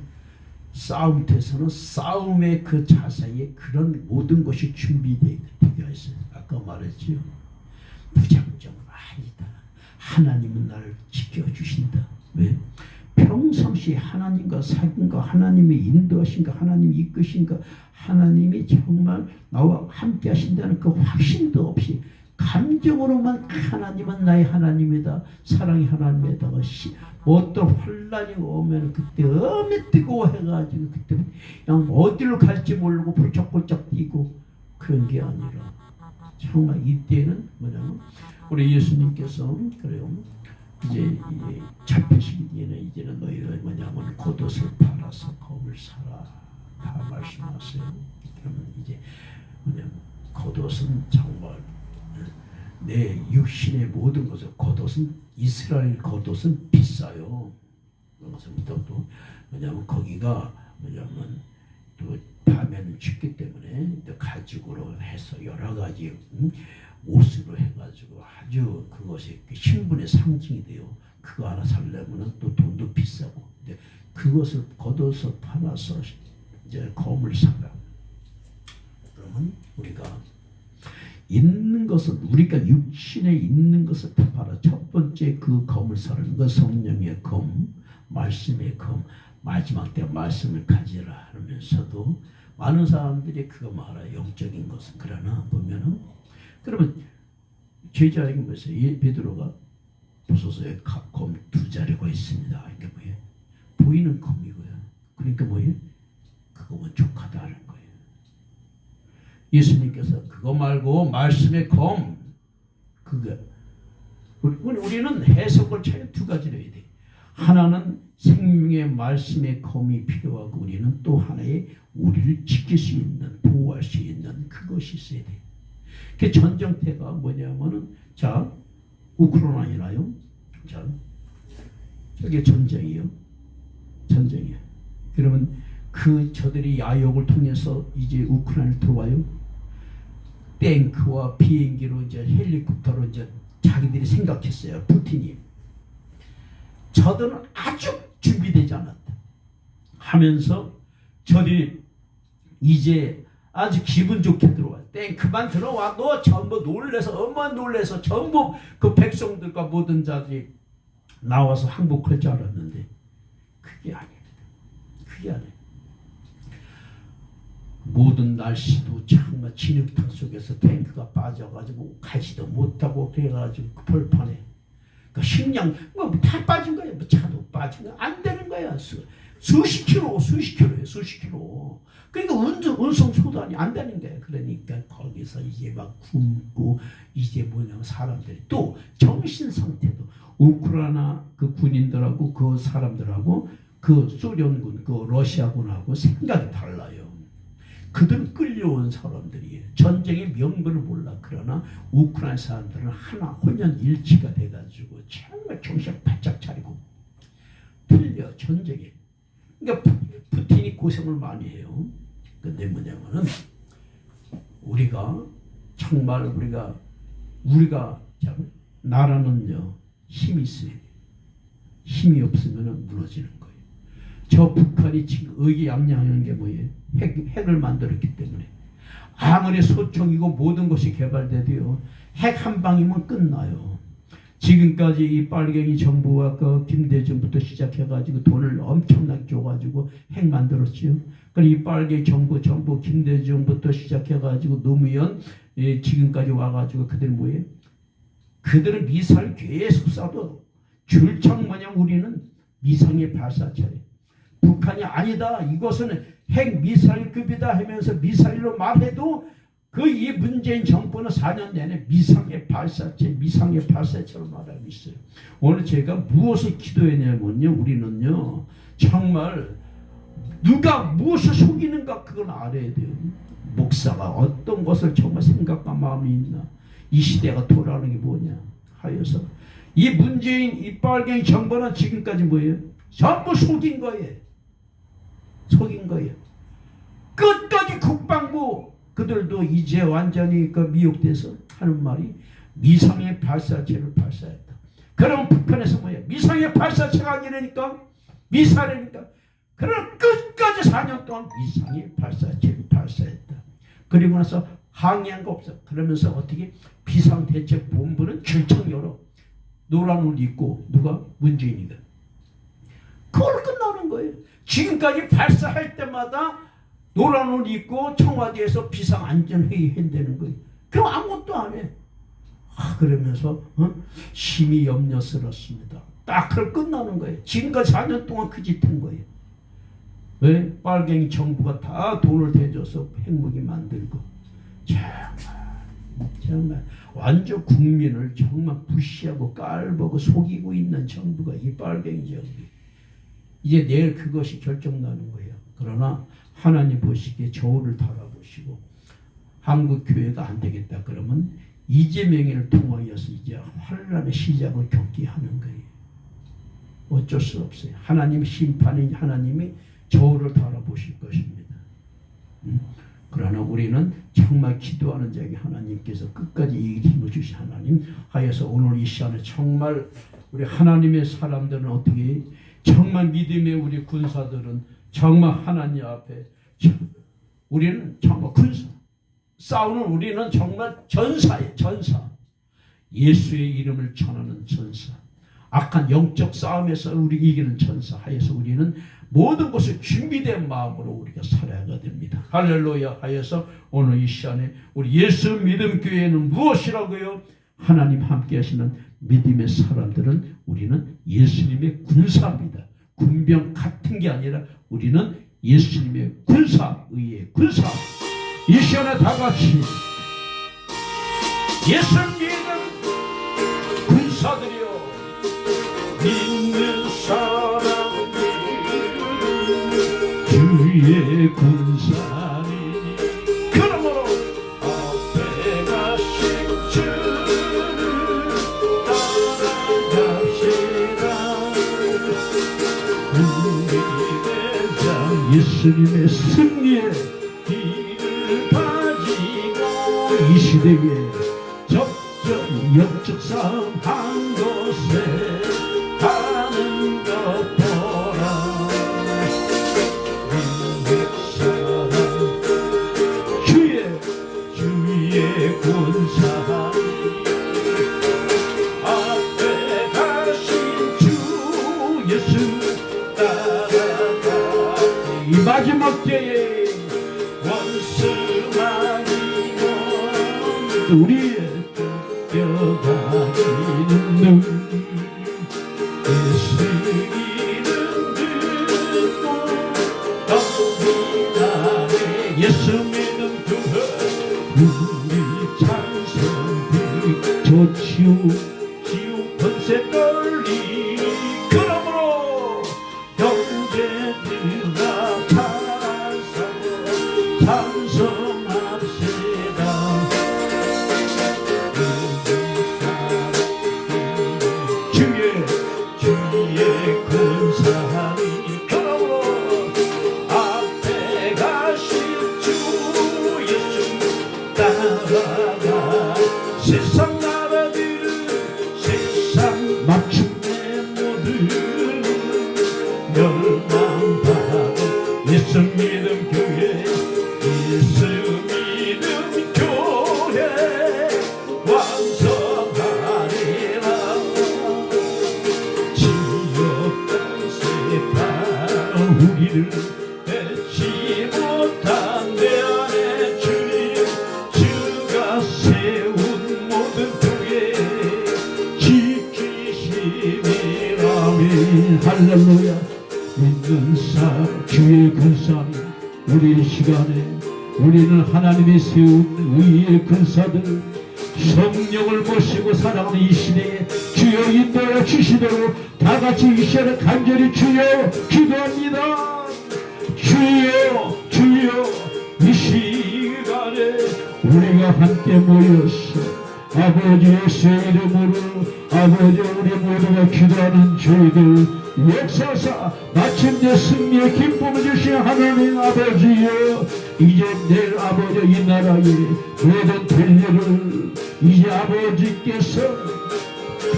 싸움터에서는 싸움의 그 자세에 그런 모든 것이 준비되어 있어요. 아까 말했지요. 무작정 아니다. 하나님은 나를 지켜주신다. 왜? 평상시 하나님과 사귐과 하나님의 인도하신가 하나님이 이끄신가 하나님이 정말 나와 함께 하신다는 그 확신도 없이 감정으로만 하나님은 나의 하나님이다. 사랑이 하나님에다가 어떤 혼란이 오면 그때 엄에 뜨거워해가지고 그때 그냥 어디로 갈지 모르고 펄쩍펄쩍 뛰고 그런 게 아니라 정말 이때는 뭐냐면 우리 예수님께서 그래요. 이제 잡히시기 전에 이제는 너희가 뭐냐면 겉옷을 팔아서 검을 사라 다 말씀하세요. 그러면 이제 뭐냐면 겉옷은 정말 내 육신의 모든 것을 겉옷은 이스라엘 겉옷은 비싸요. 그것은 또 뭐냐면 거기가 뭐냐면 또 밤에는 춥기 때문에 또 가죽으로 해서 여러 가지 옷으로 해가지고 아주 그것이 신분의 상징이 돼요. 그거 하나 살려면 또 돈도 비싸고. 근데 그것을 걷어서 팔아서 이제 검을 사라. 그러면 우리가 있는 것은 우리가 육신에 있는 것을 다 팔아. 첫 번째 그 검을 사는 건 성령의 검, 말씀의 검. 마지막 때 말씀을 가지라 하면서도 많은 사람들이 그거 말아 영적인 것은 그러나 보면은 그러면 제자에게 뭐였어요? 베드로가 보소서에 검 두 자리가 있습니다. 이게 뭐예요? 보이는 검이고요. 그러니까 뭐예요? 그거면 족하다는 거예요. 예수님께서 그거 말고 말씀의 검 그거 우리는 해석을 차에 두 가지로 해야 돼. 하나는 생명의 말씀의 검이 필요하고 우리는 또 하나의 우리를 지킬 수 있는 보호할 수 있는 그것이 있어야 돼. 그 전쟁태가 뭐냐면은 자 우크라이나요. 자 저게 전쟁이요. 전쟁이야. 그러면 저들이 야욕을 통해서 이제 우크라이나를 들어와요. 탱크와 비행기로 이제 헬리콥터로 이제 자기들이 생각했어요. 푸틴이. 저들은 아주 준비되지 않았다. 하면서 저들이 이제 아주 기분 좋게 들어와. 탱크만 들어와도 전부 놀래서 전부 그 백성들과 모든 자들이 나와서 항복할 줄 알았는데 그게 아닙니다. 그게 아니에요. 모든 날씨도 정말 진흙탕 속에서 탱크가 빠져가지고 가지도 못하고 그래가지고 그 벌판에 그 식량 뭐 다 빠진 거야. 뭐 차도 빠진 거야. 안 되는 거야. 수십 킬로예요. 수십 킬로. 그러니까 운송 수단이 안 되는 거야. 그러니까 거기서 이제 막 굶고 이제 뭐냐면 사람들이 또 정신 상태도 우크라이나 그 군인들하고 그 사람들하고 그 소련군 그 러시아군하고 생각이 달라요. 그들은 끌려온 사람들이에요. 전쟁의 명분을 몰라. 그러나 우크라이나 사람들은 하나 혼연일치가 돼가지고 정말 정신 바짝 차리고 틀려 전쟁에. 그러니까 푸틴이 고생을 많이 해요. 근데 뭐냐면은 우리가 정말 우리가 참 나라는요 힘이 있어야 돼. 힘이 없으면은 무너지는 거예요. 저 북한이 지금 의기양양한 게 뭐예요? 핵을 만들었기 때문에 아무리 소총이고 모든 것이 개발돼도요 핵 한 방이면 끝나요. 지금까지 이 빨갱이 정부와 그 김대중부터 시작해가지고 돈을 엄청나게 줘가지고 핵 만들었지요. 그리고 이 빨갱이 정부 김대중부터 시작해가지고 노무현 지금까지 와가지고 그들 뭐예요? 그들은 미사일 계속 쏴도 줄창 마냥 우리는 미상의 발사체래. 북한이 아니다. 이것은 핵 미사일급이다 하면서 미사일로 말해도 그 이 문재인 정부는 4년 내내 미상의 발사체로 말하고 있어요. 오늘 제가 무엇을 기도했냐면요. 우리는요. 정말 누가 무엇을 속이는가 그건 알아야 돼요. 목사가 어떤 것을 정말 생각과 마음이 있나. 이 시대가 돌아가는 게 뭐냐 하여서 이 문재인 이 빨갱이 정부는 지금까지 뭐예요? 전부 속인 거예요. 끝까지 국방부 그들도 이제 완전히 그 미혹돼서 하는 말이 미상의 발사체를 발사했다. 그럼 북한에서 뭐야? 미상의 발사체가 아니라니까 미사일이니까. 그럼 끝까지 4년 동안 미상의 발사체를 발사했다. 그리고 나서 항의한 거 없어. 그러면서 어떻게 비상대책본부는 결정 열어. 노란 옷 입고 누가? 문재인이가. 그걸로 끝나는 거예요. 지금까지 발사할 때마다 노란 옷 입고 청와대에서 비상안전회의 한다는 거예요. 그럼 아무것도 안 해. 그러면서 심히 염려스럽습니다. 딱 그걸 끝나는 거예요. 지금까지 4년 동안 그 짓 한 거예요. 왜? 빨갱이 정부가 다 돈을 대줘서 핵무기 만들고 정말 완전 국민을 정말 무시하고 깔보고 속이고 있는 정부가 이 빨갱이 정부. 이제 내일 그것이 결정나는 거예요. 그러나 하나님 보시기에 저울을 달아보시고 한국 교회가 안 되겠다 그러면 이재명을 통하여서 이제 환란의 시작을 겪게 하는 거예요. 어쩔 수 없어요. 하나님의 심판이 하나님이 저울을 달아보실 것입니다. 그러나 우리는 정말 기도하는 자에게 하나님께서 끝까지 이 힘을 주신 하나님 하여서 오늘 이 시간에 정말 우리 하나님의 사람들은 어떻게 정말 믿음의 우리 군사들은 정말 하나님 앞에 우리는 정말 군사 싸우는 우리는 정말 전사예요. 전사. 예수의 이름을 전하는 전사. 악한 영적 싸움에서 우리 이기는 전사 하여서 우리는 모든 것을 준비된 마음으로 우리가 살아야 됩니다. 할렐루야 하여서 오늘 이 시간에 우리 예수 믿음 교회는 무엇이라고요? 하나님 함께 하시는 믿음의 사람들은 우리는 예수님의 군사입니다. 군병 같은 게 아니라 우리는 예수님의 군사, 의의 군사. 이 시간에 다 같이 예수 믿음 군사 군사들이여 믿는 사람들 주의 군사니 그러므로 앞에 가신 주를 따라갑시다. 우리 대장 예수님의 승리의 길을 가지고 이 시대에 적적 영적 싸움 한 곳에 가는 것 보라. 믿는 사람 주의 군사니 앞에 가신 주 예수 따라가. 이 마지막 때에 원수만 이건 우리의 쫓겨가기는 눈 예수 이름 듣고 너희나의 예수 믿음 두어 우리 찬송 좋지요 지옥 권세 떨리. 그러므로 형제들아 찬송합시다. 주의 군사니 그러므로 앞에 가신 주 예수 따라가. 세상 나라들은 세상 마침내 모두 멸망하고 예수 믿음 교회 예수 믿음 교회 완성하리라. 지옥 땅세가 우리를 맺지 못한 내 안에 주님 주가 세운 모든 교회 지키심이라면 할렐루야. 믿는 사 주의 군사니 우리 시간에 우리는 하나님이 세운 의의 군사들 성령을 모시고 살아가는 이 시대에 주여 인도하여 주시도록 다 같이 이 시간에 간절히 주여 기도합니다. 주여 이 시간에 우리가 함께 모여서 아버지 예수의 이름으로 아버지 우리 모두가 기도하는 저희들 역사사 마침내 승리의 기쁨을 주신 하나님 아버지여 이제 내일 아버지 이 나라의 모든 권리를 이제 아버지께서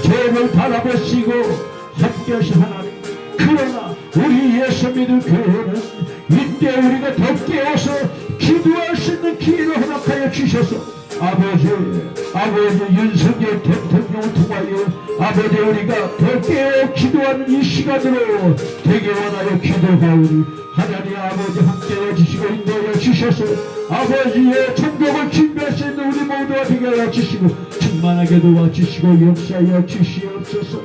죄를 바라보시고 함께하신 하나님. 그러나 우리 예수 믿을 교회는 이때 우리가 더 깨어서 기도할 수 있는 기회를 허락하여 주셔서 아버지 윤석열 대통령을 통하여 아버지 우리가 더 깨어 기도하는 이 시간으로 되게 원하여 기도하오니 하나님 아버지 함께해 주시고 인도하여 주셔서 아버지의 천국을 준비할 수 있는 우리 모두가 되게 하여 주시고 충만하게 도와주시고 역사하여 주시옵소서.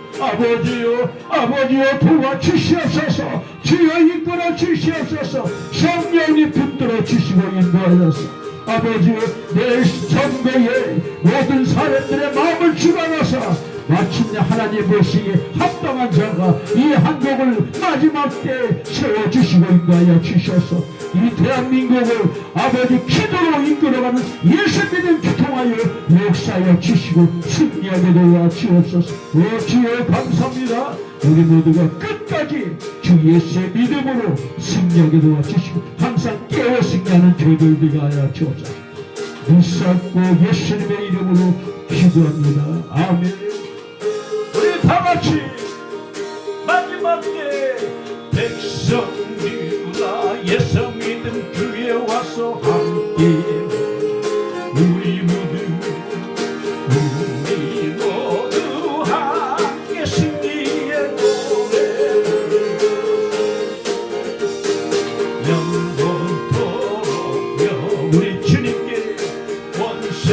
아버지여 도와주시옵소서. 주여 이끌어 주시옵소서. 성령이 붙들어 주시고 인도하여서 아버지여 내 선거에 모든 사람들의 마음을 주관하사 마침내 하나님 보시기에 합당한 자가 이 한국을 마지막 때 세워주시고 인도하여 주셔서 이 대한민국을 아버지 기도로 이끌어가는 예수 믿음 교통하여 역사하여 주시고 승리하게 도와주옵소서. 주여 감사합니다. 우리 모두가 끝까지 주 예수의 믿음으로 승리하게 도와주시고 항상 깨어 승리하는 저희들 되게 하여 주옵소서. 무섭고 예수님의 이름으로 기도합니다. 아멘. 우리 다같이 마지막 때 백성들아 예수 믿음 교회에 와서 함께 우리 모두 함께 승리의 노래를 영원토록 우리 주님께 원세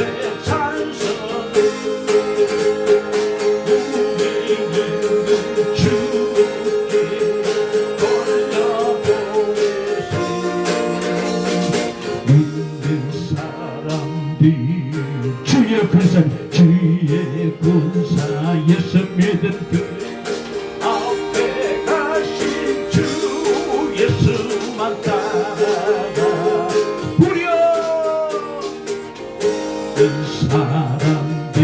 찬송 주의 군사 예수 부려 그 사람들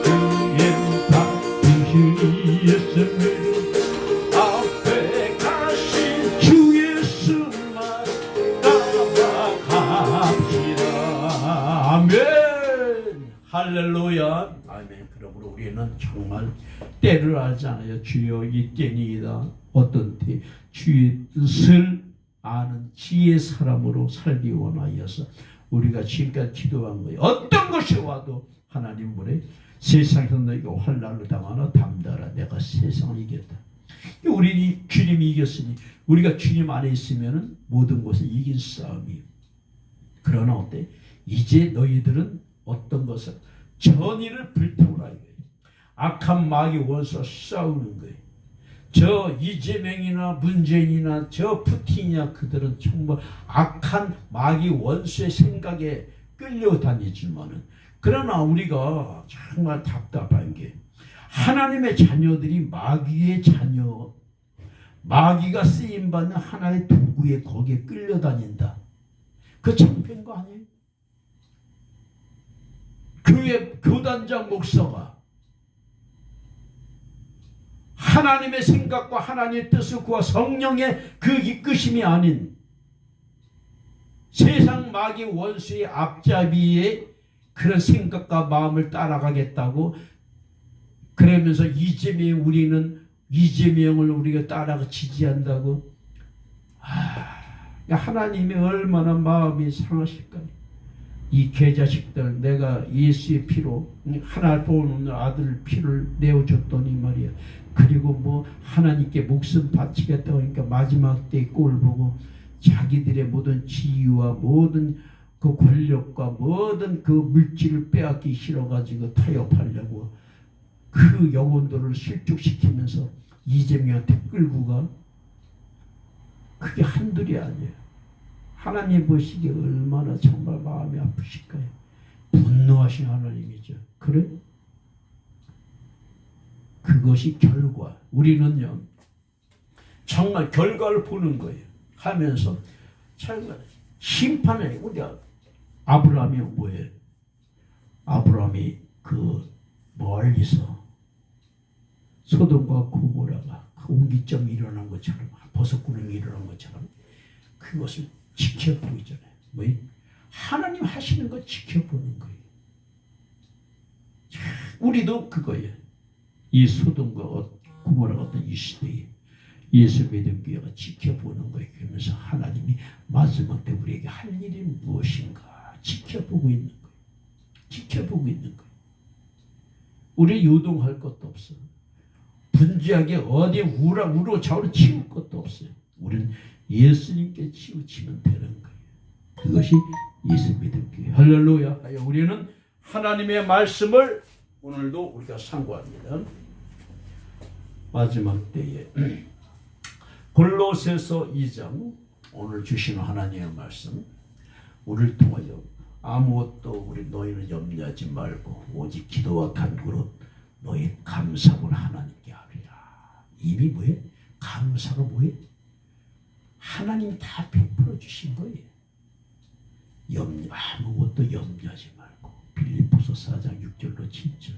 그엔 받으시니 예수님 앞에 가신 주 예수만 따라갑시다. 아멘. 할렐루야. 아멘. 그러므로 우리는 정말 때를 알잖아요. 주여 이때니이다. 어떤 때 주의 뜻을 아는 지혜 사람으로 살기 원하여서 우리가 지금까지 기도한 거예요. 어떤 것이 와도 하나님 물에 세상에서 너희가 환난을 당하나 담대하라. 내가 세상을 이겼다. 우리 주님이 이겼으니 우리가 주님 안에 있으면 모든 것을 이긴 싸움이에요. 그러나 어때? 이제 너희들은 어떤 것을 전의를 불태우라 이거예요. 악한 마귀 원수와 싸우는 거예요. 저 이재명이나 문재인이나 저 푸틴이나 그들은 정말 악한 마귀 원수의 생각에 끌려다니지만은 그러나 우리가 정말 답답한 게 하나님의 자녀들이 마귀의 자녀, 마귀가 쓰임받는 하나의 도구에 거기에 끌려다닌다. 그 창피한 거 아니에요? 교회 교단장 목사가 하나님의 생각과 하나님의 뜻을 구하 성령의 그 이끄심이 아닌 세상 마귀 원수의 앞잡이의 그런 생각과 마음을 따라가겠다고 그러면서 우리는 이재명을 우리가 따라가 지지한다고. 하나님이 얼마나 마음이 상하실까요? 이 개자식들 내가 예수의 피로 하나 보는 아들 피를 내어줬더니 말이야. 그리고 뭐 하나님께 목숨 바치겠다고 하니까 마지막 때 꼴 보고 자기들의 모든 지위와 모든 그 권력과 모든 그 물질을 빼앗기 싫어가지고 타협하려고 그 영혼들을 실족시키면서 이재명한테 끌고 가. 그게 한둘이 아니에요. 하나님 보시기에 얼마나 정말 마음이 아프실까요? 분노하신 하나님이죠. 그래? 그것이 결과. 우리는요 정말 결과를 보는 거예요. 하면서 정말 심판에 우리가 아브라함이 뭐예요? 아브라함이 그 멀리서 소돔과 고모라가 그 옹기점이 일어난 것처럼 버섯구름이 일어난 것처럼 그것을 지켜보이잖아요. 뭐 하나님 하시는 거 지켜보는 거예요. 우리도 그거예요. 이 소돔과 고모라 같은 이 시대에 예수 믿은 교회가 지켜보는 거예요. 그러면서 하나님이 마지막 때 우리에게 할 일이 무엇인가 지켜보고 있는 거예요. 지켜보고 있는 거예요. 우리 요동할 것도 없어요. 분주하게 어디 우로좌우로 치울 것도 없어요. 우리는 예수님께 치우치면 되는 거예요. 그것이 예수 믿음 교회. 할렐루야. 우리는 하나님의 말씀을 오늘도 우리가 상고합니다. 마지막 때에 골로새서 2장 오늘 주시는 하나님의 말씀 우리를 통하여 아무것도 우리 너희는 염려하지 말고 오직 기도와 간구로 너희 감사를 하나님께 하리라. 이미 뭐예요? 감사가 뭐예요? 하나님이 다 베풀어 주신 거예요. 아무것도 염려하지 말고 빌립보서 4장 6절로 7절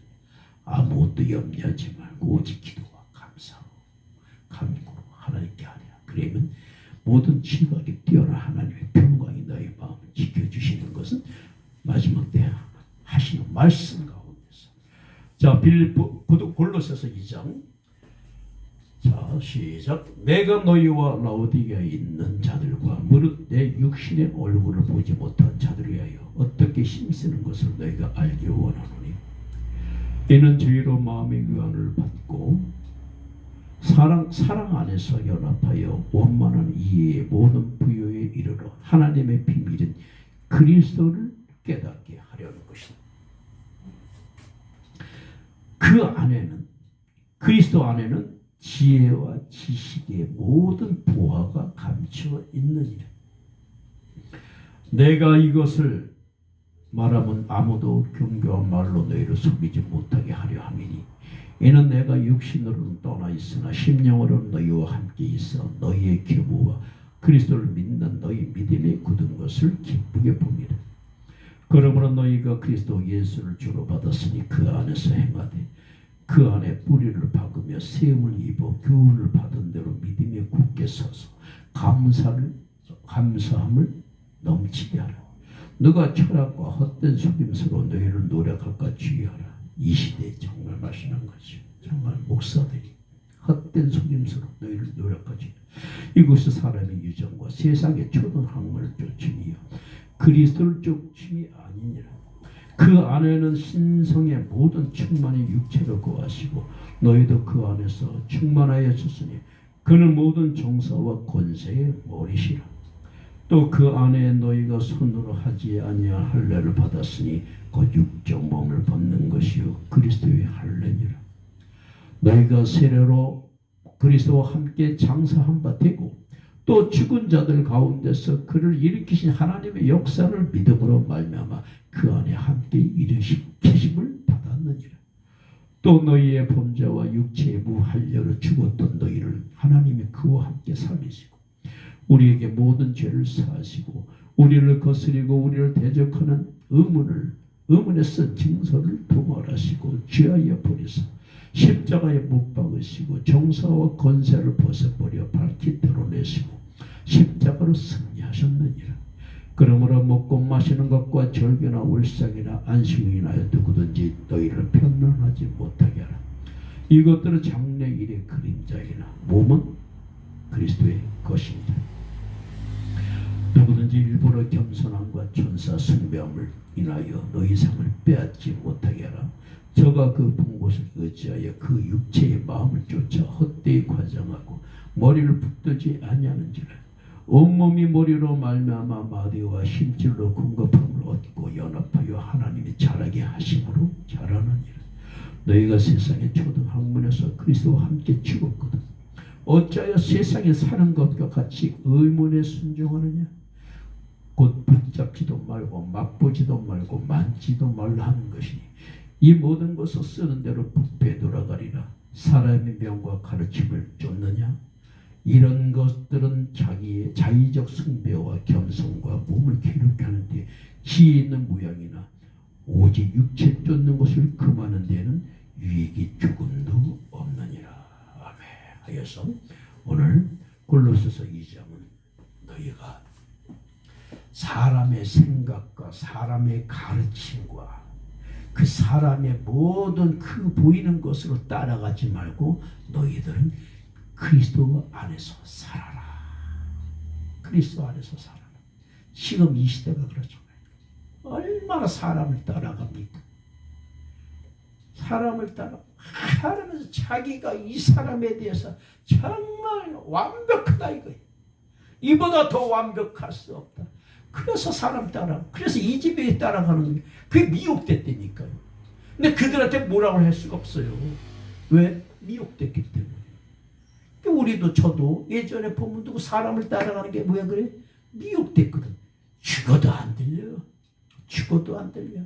아무것도 염려하지 말고 오직 기도와 감사로 간구로 하나님께 하리라. 그러면 모든 지각이 뛰어난 하나님의 평강이 너희 마음을 지켜주시는 것은 마지막 때 하시는 말씀 가운데서. 자, 골로새서 2장. 자, 시작. 내가 너희와 라오디게아에 있는 자들과 무릇 내 육신의 얼굴을 보지 못한 자들을 위하여 어떻게 힘쓰는 것을 너희가 알기 원하노니 이는 저희로 마음의 교환을 받고 사랑 안에서 연합하여 원만한 이해의 모든 부요에 이르러 하나님의 비밀인 그리스도를 깨닫게 하려는 것이다. 그 안에는 그리스도 안에는 지혜와 지식의 모든 보화가 감추어 있느니라. 내가 이것을 말하면 아무도 경고한 말로 너희를 속이지 못하게 하려 함이니 이는 내가 육신으로는 떠나 있으나 심령으로는 너희와 함께 있어 너희의 교부와 그리스도를 믿는 너희 믿음이 굳은 것을 기쁘게 봅니다. 그러므로 너희가 그리스도 예수를 주로 받았으니 그 안에서 행하되 그 안에 뿌리를 박으며 세움을 입어 교훈을 받은 대로 믿음에 굳게 서서 감사함을 넘치게 하라. 너가 철학과 헛된 속임수로 너희를 노력할까 주의하라. 이 시대에 정말 말씀한 것이요. 정말 목사들이 헛된 속임수로 너희를 노력하지. 이것이 사람의 유전과 세상의 초등학문을 쫓음이요 그리스도를 쫓음이 아니니라. 그 안에는 신성의 모든 충만이 육체로 거하시고 너희도 그 안에서 충만하였으니 그는 모든 정사와 권세의 머리시라. 또 그 안에 너희가 손으로 하지 아니한 할례를 받았으니 곧 육적 몸을 벗는 것이요 그리스도의 할례니라. 너희가 세례로 그리스도와 함께 장사한 바 되고 또 죽은 자들 가운데서 그를 일으키신 하나님의 역사를 믿음으로 말미암아 그 안에 함께 일으키심을 받았느니라. 또 너희의 범죄와 육체의 무할례로 죽었던 너희를 하나님이 그와 함께 살리시고 우리에게 모든 죄를 사하시고 우리를 거스리고 우리를 대적하는 의문에 쓴 징설을 도말하시고 죄하여 버리사 십자가에 못 박으시고 정사와 권세를 벗어버려 밝히 드러내시고 십자가로 승리하셨느니라. 그러므로 먹고 마시는 것과 절개나 울상이나 안식일이나 누구든지 너희를 편론하지 못하게 하라. 이것들은 장래 일의 그림자이나 몸은 그리스도의 것입니다. 누구든지 일부러 겸손함과 천사 숭배함을 인하여 너희 상을 빼앗지 못하게 하라. 저가 그 본 곳을 의지하여 그 육체의 마음을 쫓아 헛되이 과장하고 머리를 붙들지 아니하는지라. 온몸이 머리로 말미암아 마디와 힘줄로 공급함을 얻고 연합하여 하나님이 자라게 하심으로 자라느니라. 너희가 세상의 초등학문에서 그리스도와 함께 죽었거든. 어찌하여 세상에 사는 것과 같이 의문에 순종하느냐. 곧 붙잡지도 말고 맛보지도 말고 만지도 말라 하는 것이니 이 모든 것을 쓰는 대로 부패 돌아가리라. 사람의 명과 가르침을 쫓느냐. 이런 것들은 자기의 자의적 숭배와 겸손과 몸을 괴롭게 하는데 지혜 있는 모양이나 오직 육체 쫓는 것을 금하는 데는 유익이 조금도 없느니라. 아멘. 하여서 오늘 골로새서 2장은 너희가 사람의 생각과 사람의 가르침과 그 사람의 모든 그 보이는 것으로 따라가지 말고 너희들은 그리스도 안에서 살아라. 그리스도 안에서 살아라. 지금 이 시대가 그렇잖아요. 얼마나 사람을 따라갑니까? 사람을 따라가면서 자기가 이 사람에 대해서 정말 완벽하다 이거예요. 이보다 더 완벽할 수 없다. 그래서 사람 그래서 이 집에 따라가는 게 그게 미혹됐다니까요. 근데 그들한테 뭐라고 할 수가 없어요. 왜? 미혹됐기 때문에. 우리도 저도 예전에 보면 누구 사람을 따라가는 게 왜 그래? 미혹됐거든. 죽어도 안 들려요. 죽어도 안 들려.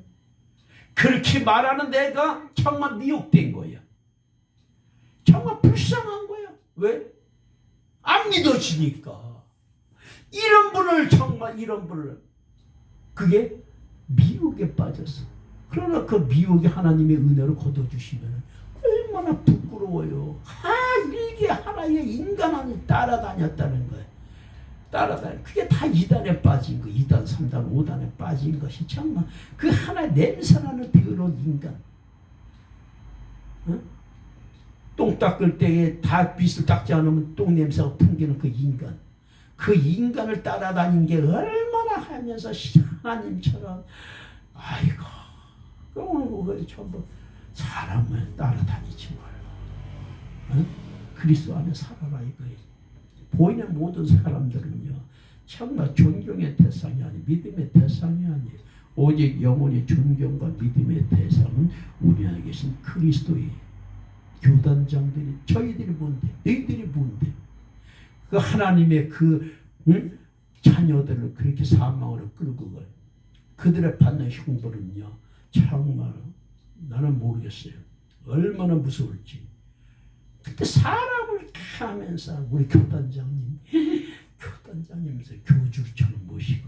그렇게 말하는 내가 정말 미혹된 거야. 정말 불쌍한 거야. 왜? 안 믿어지니까. 이런 분을 그게 미혹에 빠졌어. 그러나 그 미혹이 하나님의 은혜로 걷어주시면 얼마나 부끄러워요. 이게 하나의 인간 안에 따라다녔다는 거예요. 그게 다 2단에 빠진 거, 2단, 3단, 5단에 빠진 것이 정말 그 하나의 냄새나는 더러운 인간. 어? 똥 닦을 때에 다 빗을 닦지 않으면 똥 냄새가 풍기는 그 인간. 그 인간을 따라다닌 게 얼마나 하면서 하나님처럼 아이고 그거 전부 사람을 따라다니지 말고 그리스도 안에 살아라 이거예요. 보이는 모든 사람들은요 정말 존경의 대상이 아니 믿음의 대상이 아니에요. 오직 영원히 존경과 믿음의 대상은 우리 안에 계신 그리스도의 교단장들이 저희들이 뭔데 너희들이 뭔데 그 하나님의 자녀들을 그렇게 사망으로 끌고 가요. 그들의 받는 형벌은요 정말 나는 모르겠어요. 얼마나 무서울지. 그때 사람을 하면서 우리 교단장님 하면서 교주처럼 모시고,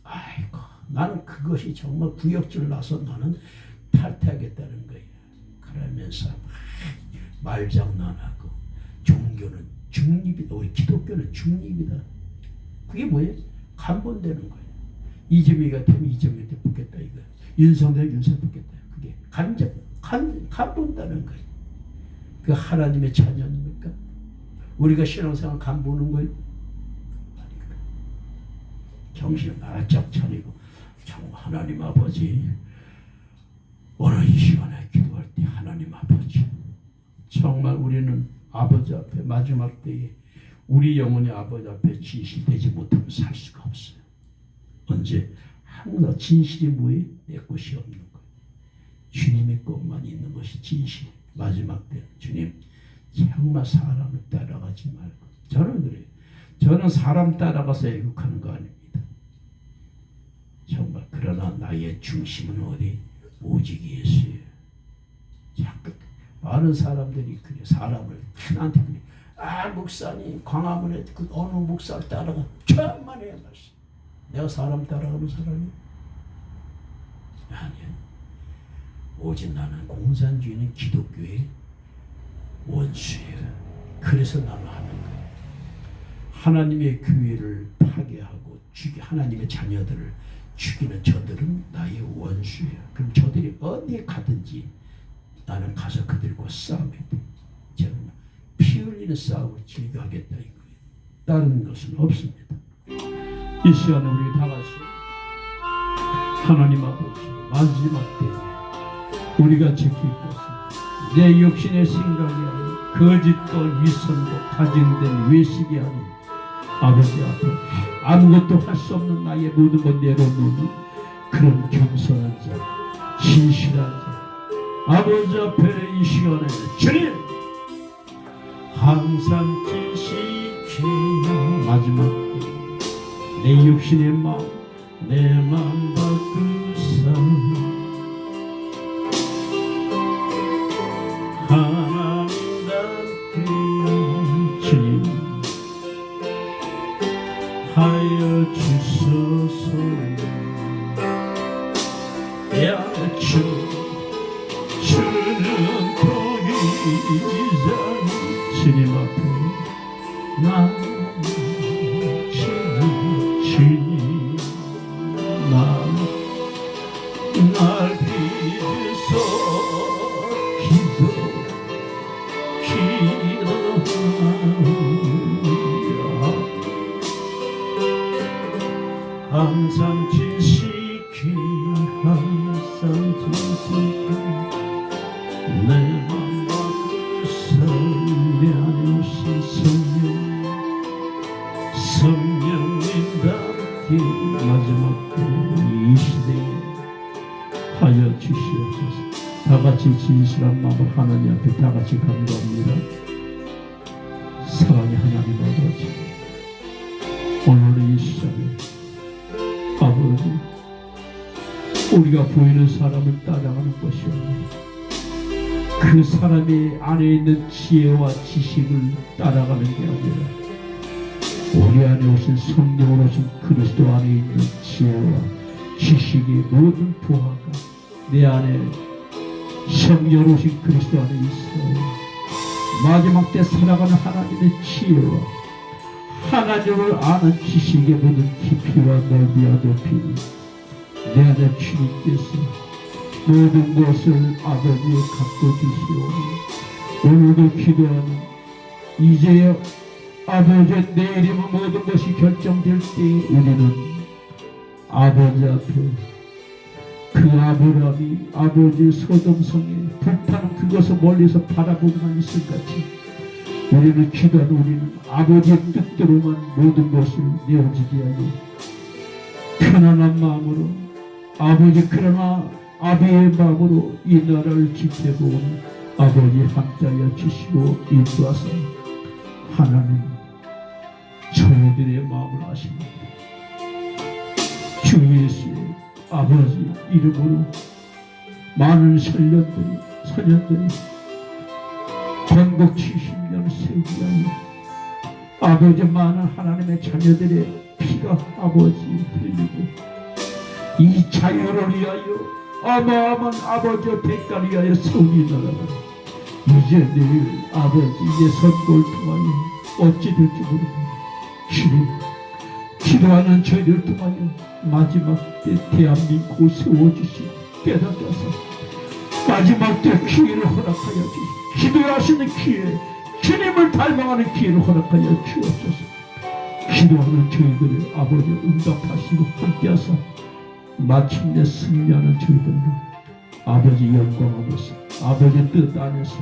아이고 나는 그것이 정말 구역질 나서 나는 탈퇴하겠다는 거예요. 그러면서 말장난하고, 종교는 중립이다, 우리 기독교는 중립이다. 그게 뭐예요? 간본되는 거예요. 이재명이 같으면 이재명한테 붙겠다 이거, 윤석열 붙겠다. 그게 간본다는 거예요. 그 하나님의 자녀입니까? 우리가 신앙생활 간보는 거예요? 정신을 바짝 차리고, 참 하나님 아버지, 오늘 이 시간에 기도할 때 하나님 아버지, 정말 우리는 아버지 앞에 마지막 때에 우리 영혼이 아버지 앞에 진실되지 못하면 살 수가 없어요. 언제? 항상 진실이 뭐예요? 내 것이 없는 거예요. 주님의 것만 있는 것이 진실. 마지막 때 주님 정말 사람을 따라가지 말고. 저는 그래요. 저는 사람 따라가서 애국하는 거 아닙니다. 정말 그러나 나의 중심은 어디? 오직 예수예요. 자꾸 많은 사람들이 그래, 사람을 나한테 그래, 아 목사님 광화문에 그 어느 목사를 따라가 천만에 말씀. 내가 사람 따라가는 사람이 아니야. 오직 나는 공산주의는 기독교의 원수예요. 그래서 나는 하는 거예요. 하나님의 교회를 파괴하고 하나님의 자녀들을 죽이는 저들은 나의 원수예요. 그럼 저들이 어디에 가든지 나는 가서 그들과 싸움해야 돼. 저는 피 흘리는 싸움을 즐겨하겠다 이거예요. 다른 것은 없습니다. 이 시간에 우리 다 같이 하나님 아버지, 마지막 때에 우리가 지킬 것은 내 육신의 생각이 아닌 거짓과 위선과 가증된 외식이 아닌 아버지 앞에 아무것도 할 수 없는 나의 모든 것 내려놓는 그런 겸손한 자, 진실한 자, 아버지 앞에 이 시간에 주님 항상 진실케 마지막 때 내 육신의 마음, 내 마음 바꾸사 하나님답게 주님 하여 주소서. 주는 도이자 주님 앞에 나 주님 날 믿으소. 항상 진실케 항상 진실케 내 맘 바꾸사 내 안에 오신 성령님답게 마지막 이 시대에 하여 주시옵소서. 다같이 진실한 마음을 하나님 앞에 다같이 간구합니다. 사랑의 하나님 아버지, 오늘 이 시간에 아버지 우리가 보이는 사람을 따라가는 것이 아니라 그 사람의 안에 있는 지혜와 지식을 따라가는 게 아니라 우리 안에 오신 성령으로 오신 그리스도 안에 있는 지혜와 지식의 모든 부하가 내 안에 성령으로 오신 그리스도 안에 있어 마지막 때 살아가는 하나님의 지혜와 하나님을 아는 지식의 모든 깊이와 넓이와 높이 내 안에 주님께서 모든 것을 아버지에 갖고 주시오. 오늘도 기도하는 이제야 아버지 내일이면 모든 것이 결정될 때 우리는 아버지 앞에 그 아브라함이 아버지 소돔성에 불타는 그것을 멀리서 바라보고만 있을 같이 우리는 기도하는 우리는 아버지의 뜻대로만 모든 것을 내어지게 하고 편안한 마음으로 아버지 그러나 아비의 마음으로 이 나라를 지켜보는 아버지 함께하여 주시고 인도하사 하나님 저희들의 마음을 아십니다. 주 예수의 아버지 이름으로 많은 선녀들이 건국 70년 세우기 하여 아버지 많은 하나님의 자녀들의 피 피가 아버지 흘리고 이 자유를 위하여 어마어마한 아버지의 대가를 위하여 성이 날아가 이제 내일 아버지 예선골 통하여 어찌 될지 모릅니다. 주님 기도하는 저희를 통하여 마지막 때 대한민국을 세워주시고 깨닫게 하사 마지막 때 기회를 허락하여 주시고 기도하시는 기회 주님을 닮아가는 기회를 허락하여 주옵소서. 기도하는 저희들을 아버지 응답하시고 함께하사 마침내 승리하는 저희들로 아버지 영광 안에서 아버지 뜻 안에서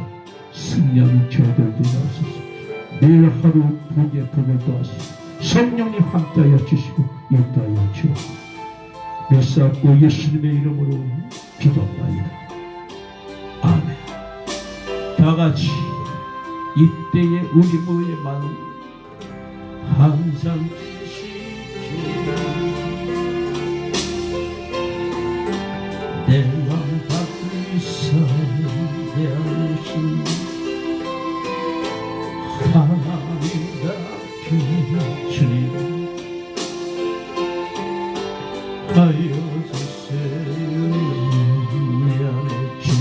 승리하는 저희들 되게 하소서. 매일 하루 복에 복을 더하시고 성령님 함께하여 주시고 인도하여 주옵소서. 메시아고 예수님의 이름으로 기도합니다. 아멘. 다같이 이때에 우리 모의 마음 항상 내 왕밖에 살려신 하나님과 주님 하여 주세요. 내 안에 주는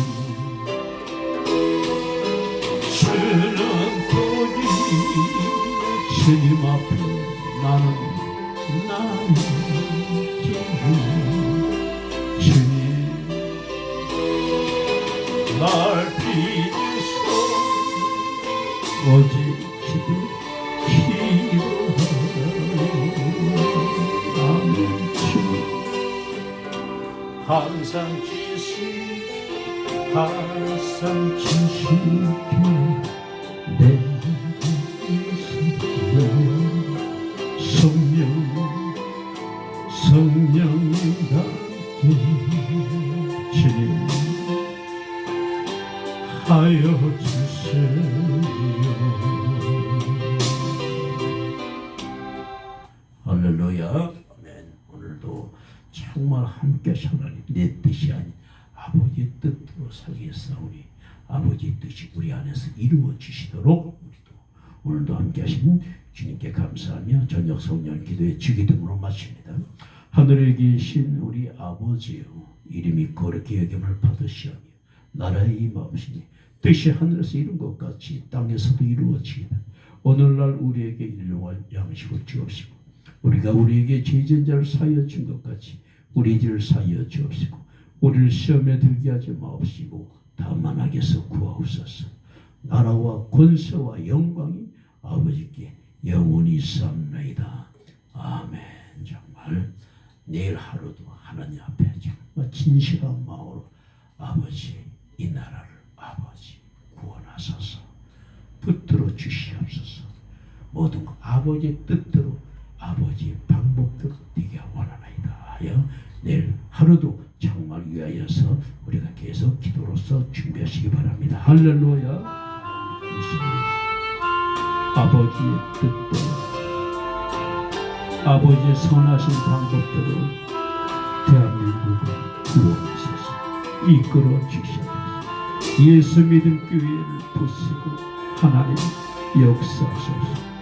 거니 주님 앞에 나는 주님 날 비추소 오직 기도하는 주님 항상 지시게 내 성령답게 주님 하여 주세요. 할렐루야. 아멘. 오늘도 정말 함께 하나님 내 뜻이 아닌 아버지의 뜻대로 살겠사오니 아버지의 뜻이 우리 안에서 이루어 지시도록 우리도 오늘도 함께 하신 주님께 감사하며 저녁 성령 기도의 주기도문으로 마칩니다. 하늘에 계신 우리 아버지여 이름이 거룩히 여김을 받으시오며 나라의 임하옵시니 뜻이 하늘에서 이룬 것 같이 땅에서도 이루어지이다. 오늘날 우리에게 일용할 양식을 주옵시고 우리가 우리에게 죄진 자를 사하여 준 것 같이 우리 죄를 사하여 주옵시고 우리를 시험에 들게 하지 마옵시고 다만 악에서 구하옵소서. 나라와 권세와 영광이 아버지께 영원히 있사옵나이다. 아멘. 정말 내일 하루도 하나님 앞에 정말 진실한 마음으로 아버지 이 나라를 아버지 구원하소서. 붙들어 주시옵소서. 모든 것 아버지의 뜻대로 아버지의 방법대로 되게 원하나이다 하여 내일 하루도 정말 위하여서 우리가 계속 기도로서 준비하시기 바랍니다. 할렐루야. 아버지의 뜻대로 아버지의 선하신 방법대로 대한민국을 구원하소서. 이끌어 주시옵소서. 예수 믿음 교회를 부수고 하나님 역사하소서.